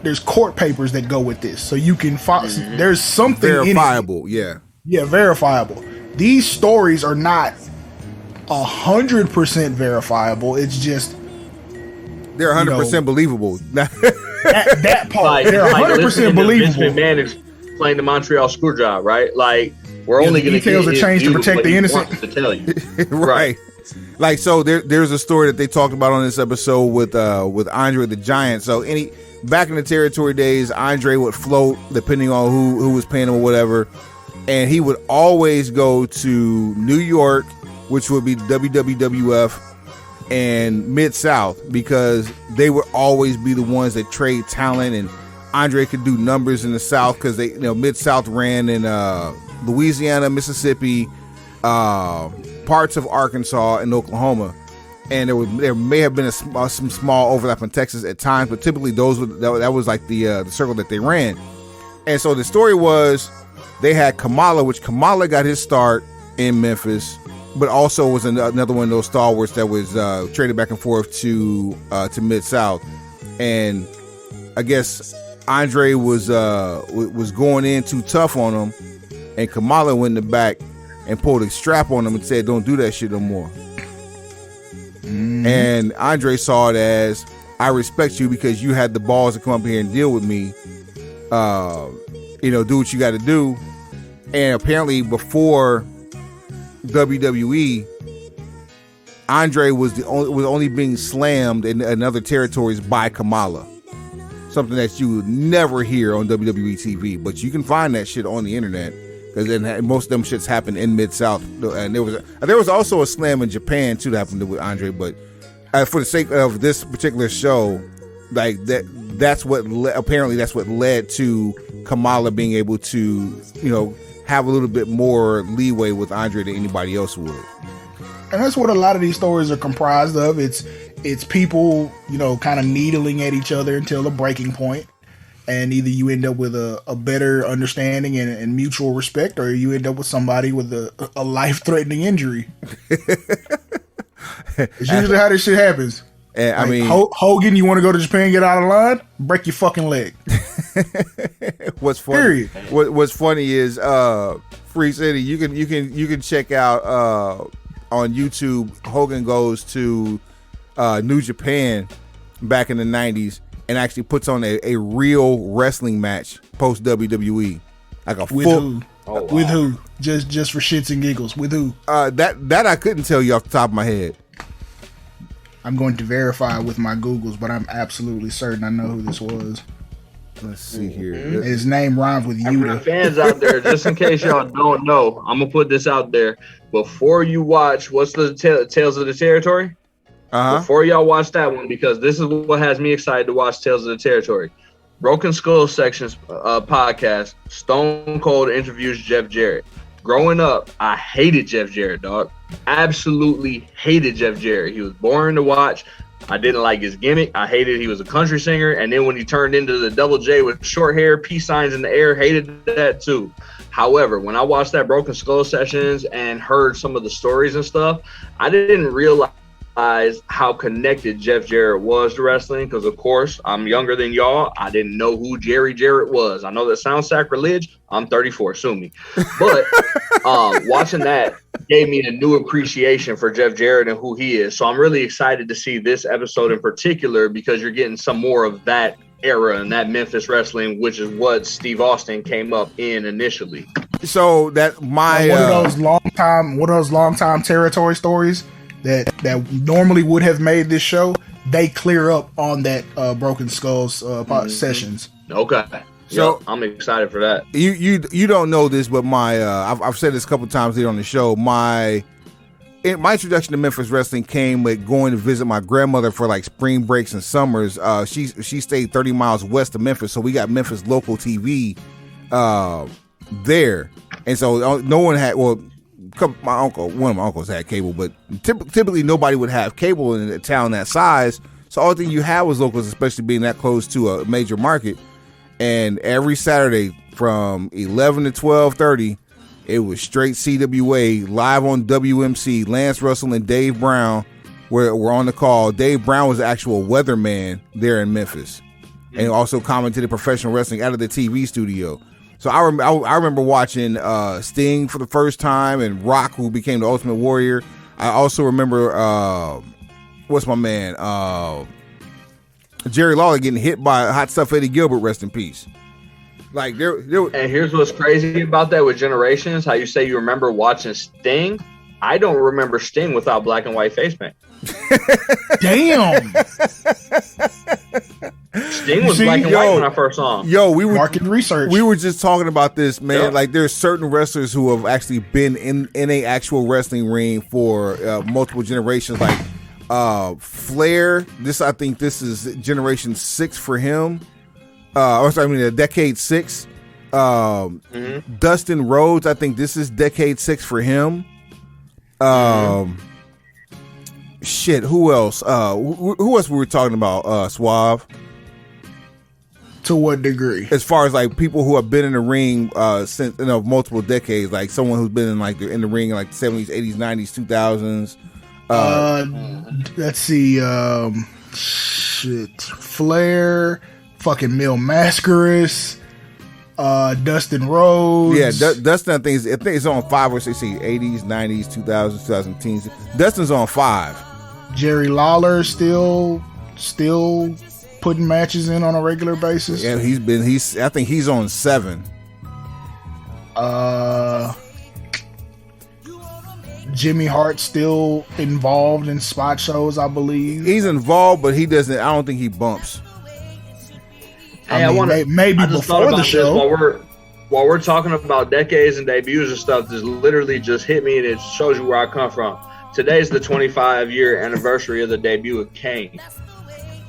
papers that go with this, so you can there's something verifiable. In it. Yeah, verifiable. These stories are not 100% verifiable. It's just they're 100% believable. that part, they're 100% believable. Vince McMahon explained the Montreal Screwjob, right? Like, we're only going to details are changed to protect the innocent. To tell you, right? Like, so there's a story that they talked about on this episode with Andre the Giant. So back in the territory days, Andre would float depending on who was paying him or whatever, and he would always go to New York, which would be WWF, and Mid-South, because they would always be the ones that trade talent, and Andre could do numbers in the South because they, Mid-South ran in Louisiana, Mississippi, parts of Arkansas and Oklahoma, and there may have been some small overlap in Texas at times, but typically that was like the circle that they ran. And so the story was they had Kamala, which Kamala got his start in Memphis, but also was another one of those stalwarts that was traded back and forth to Mid-South. And I guess Andre was going in too tough on him, and Kamala went in the back and pulled a strap on him and said, "Don't do that shit no more." And Andre saw it as, I respect you because you had the balls to come up here and deal with me. Do what you got to do. And apparently before WWE, Andre was only being slammed in other territories by Kamala. Something that you would never hear on WWE TV, but you can find that shit on the internet because then most of them shits happen in Mid-South. And there was also a slam in Japan too that happened with Andre, but for the sake of this particular show, like that's what led to Kamala being able to, have a little bit more leeway with Andre than anybody else would. And that's what a lot of these stories are comprised of. It's people, kind of needling at each other until a breaking point, and either you end up with a better understanding and mutual respect, or you end up with somebody with a life-threatening injury. It's usually how this shit happens. And Hogan, you want to go to Japan and get out of line? Break your fucking leg. What's funny? What's funny is Free City. You can check out on YouTube. Hogan goes to New Japan back in the 90s and actually puts on a real wrestling match post WWE, like a with full. Who? Oh, wow. With who? Just for shits and giggles. With who? That I couldn't tell you off the top of my head. I'm going to verify with my Googles, but I'm absolutely certain I know who this was. Let's see here. His name rhymes with you. For the fans out there, just in case y'all don't know, I'm gonna put this out there. Before you watch, what's the Tales of the Territory? Before y'all watch that one, because this is what has me excited to watch Tales of the Territory. Broken Skull Sections podcast. Stone Cold interviews Jeff Jarrett. Growing up, I hated Jeff Jarrett, dog. Absolutely hated Jeff Jarrett. He was boring to watch. I didn't like his gimmick. I hated he was a country singer. And then when he turned into the Double J with short hair, peace signs in the air, hated that too. However, when I watched that Broken Skull Sessions and heard some of the stories and stuff, I didn't realize how connected Jeff Jarrett was to wrestling, because of course I'm younger than y'all. I didn't know who Jerry Jarrett was. I know that sounds sacrilege. I'm 34, sue me. But watching that gave me a new appreciation for Jeff Jarrett and who he is. So I'm really excited to see this episode in particular, because you're getting some more of that era and that Memphis wrestling, which is what Steve Austin came up in initially. So that one of those long time territory stories that normally would have made this show, they clear up on that Broken Skulls sessions. Okay. So I'm excited for that. You don't know this, but I've said this a couple times here on the show. My introduction to Memphis wrestling came with going to visit my grandmother for like spring breaks and summers. She stayed 30 miles west of Memphis, so we got Memphis local TV there, and so no one had. Well, one of my uncles had cable, but typically nobody would have cable in a town that size. So all thing you had was locals, especially being that close to a major market. And every Saturday from 11 to 12:30, it was straight CWA live on WMC. Lance Russell and Dave Brown were on the call. Dave Brown was the actual weatherman there in Memphis, and also commented professional wrestling out of the TV studio. So I remember watching Sting for the first time, and Rock, who became the Ultimate Warrior. I also remember what's my man Jerry Lawler getting hit by Hot Stuff Eddie Gilbert, rest in peace. Like there. And here's what's crazy about that with Generations: how you say you remember watching Sting. I don't remember Sting without black and white face paint. Damn. Sting was black and white when I first saw him. We were market research. We were just talking about this, man. Yeah. Like there's certain wrestlers who have actually been in a actual wrestling ring for multiple generations. Like Flair. I think this is generation 6 for him. Decade 6. Dustin Rhodes. I think this is decade 6 for him. Shit, who else? Who else were we talking about? Suave. To what degree? As far as like people who have been in the ring since multiple decades, like someone who's been in the ring in like the 70s, 80s, 90s, 2000s. Let's see. Flair, fucking Mil Mascaris, Dustin Rhodes. Yeah, Dustin. I think it's on 5 or 6, 80s, 90s, 2000s, 2010s. Dustin's on 5. Jerry Lawler still still putting matches in on a regular basis. Yeah, I think he's on 7. Jimmy Hart's still involved in spot shows, I believe. He's involved, but he doesn't. I don't think he bumps. Hey, maybe before the show. While we're talking about decades and debuts and stuff, this literally just hit me, and it shows you where I come from. Today's the 25-year anniversary of the debut of Kane.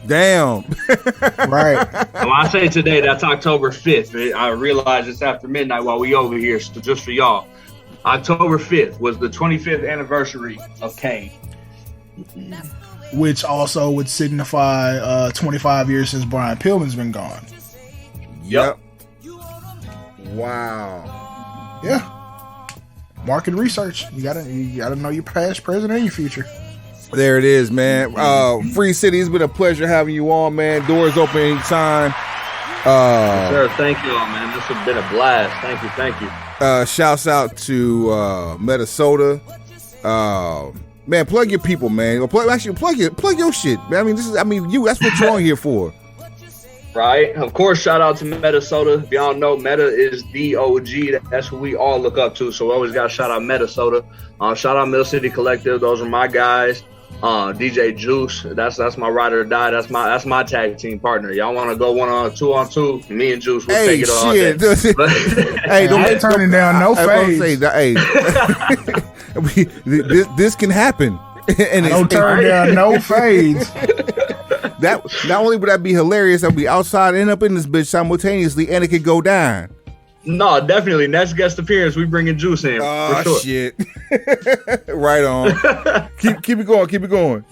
Damn. Right. When I say today, that's October 5th. I realize it's after midnight while we over here, so just for y'all. October 5th was the 25th anniversary of Kane. Which also would signify 25 years since Brian Pillman's been gone. Yep. Wow. Yeah. Market research. You gotta know your past, present, and your future. There it is, man. Free City, it's been a pleasure having you on, man. Doors open anytime. Sir, thank you all, man. This has been a blast. Thank you. Shouts out to Minnesota. Man, plug your people, man. Plug your shit, man. That's what you're on here for. Right. Of course, shout out to Minnesota. If y'all know, Meta is the OG. That's who we all look up to. So we always got to shout out Minnesota. Shout out Mill City Collective. Those are my guys. DJ Juice. That's my ride or die. That's my tag team partner. Y'all want to go 2-on-2? Me and Juice will take it all day. Hey, don't turning down no fades. This can happen. And don't turn down no fades. That not only would that be hilarious, I'll be outside and up in this bitch simultaneously, and it could go down. No, definitely. Next guest appearance, we bringing Juice in. Oh, for sure. Shit. Right on. Keep it going.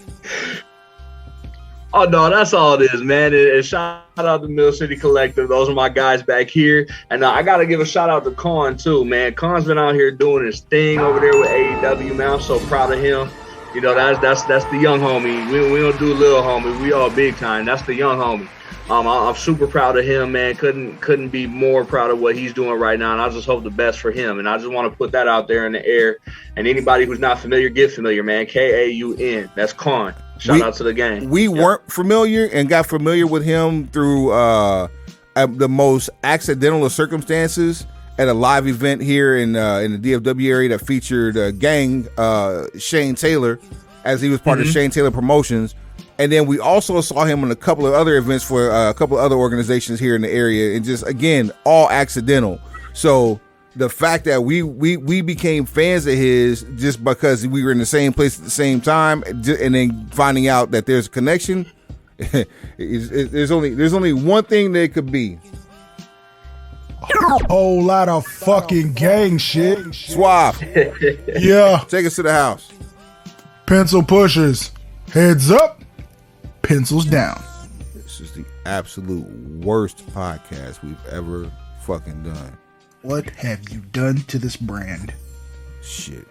Oh, no, that's all it is, man. And shout out to Mill City Collective. Those are my guys back here. And I got to give a shout out to Khan, too, man. Khan's been out here doing his thing over there with AEW, man. I'm so proud of him. You know, that's the young homie. We don't do little homie. We all big time. That's the young homie. I'm super proud of him, man. Couldn't be more proud of what he's doing right now, and I just hope the best for him. And I just want to put that out there in the air. And anybody who's not familiar, get familiar, man. Kaun. That's Khan. Shout out to the gang. We weren't familiar and got familiar with him through the most accidental of circumstances at a live event here in the DFW area that featured Gang Shane Taylor, as he was part of Shane Taylor Promotions. And then we also saw him on a couple of other events for a couple of other organizations here in the area, and just, again, all accidental. So the fact that we became fans of his just because we were in the same place at the same time, and then finding out that there's a connection, there's only one thing that it could be. Whole lot of fucking gang shit. Suave. Yeah. Take us to the house. Pencil pushers. Heads up. Pencils down. This is the absolute worst podcast we've ever fucking done. What have you done to this brand? Shit.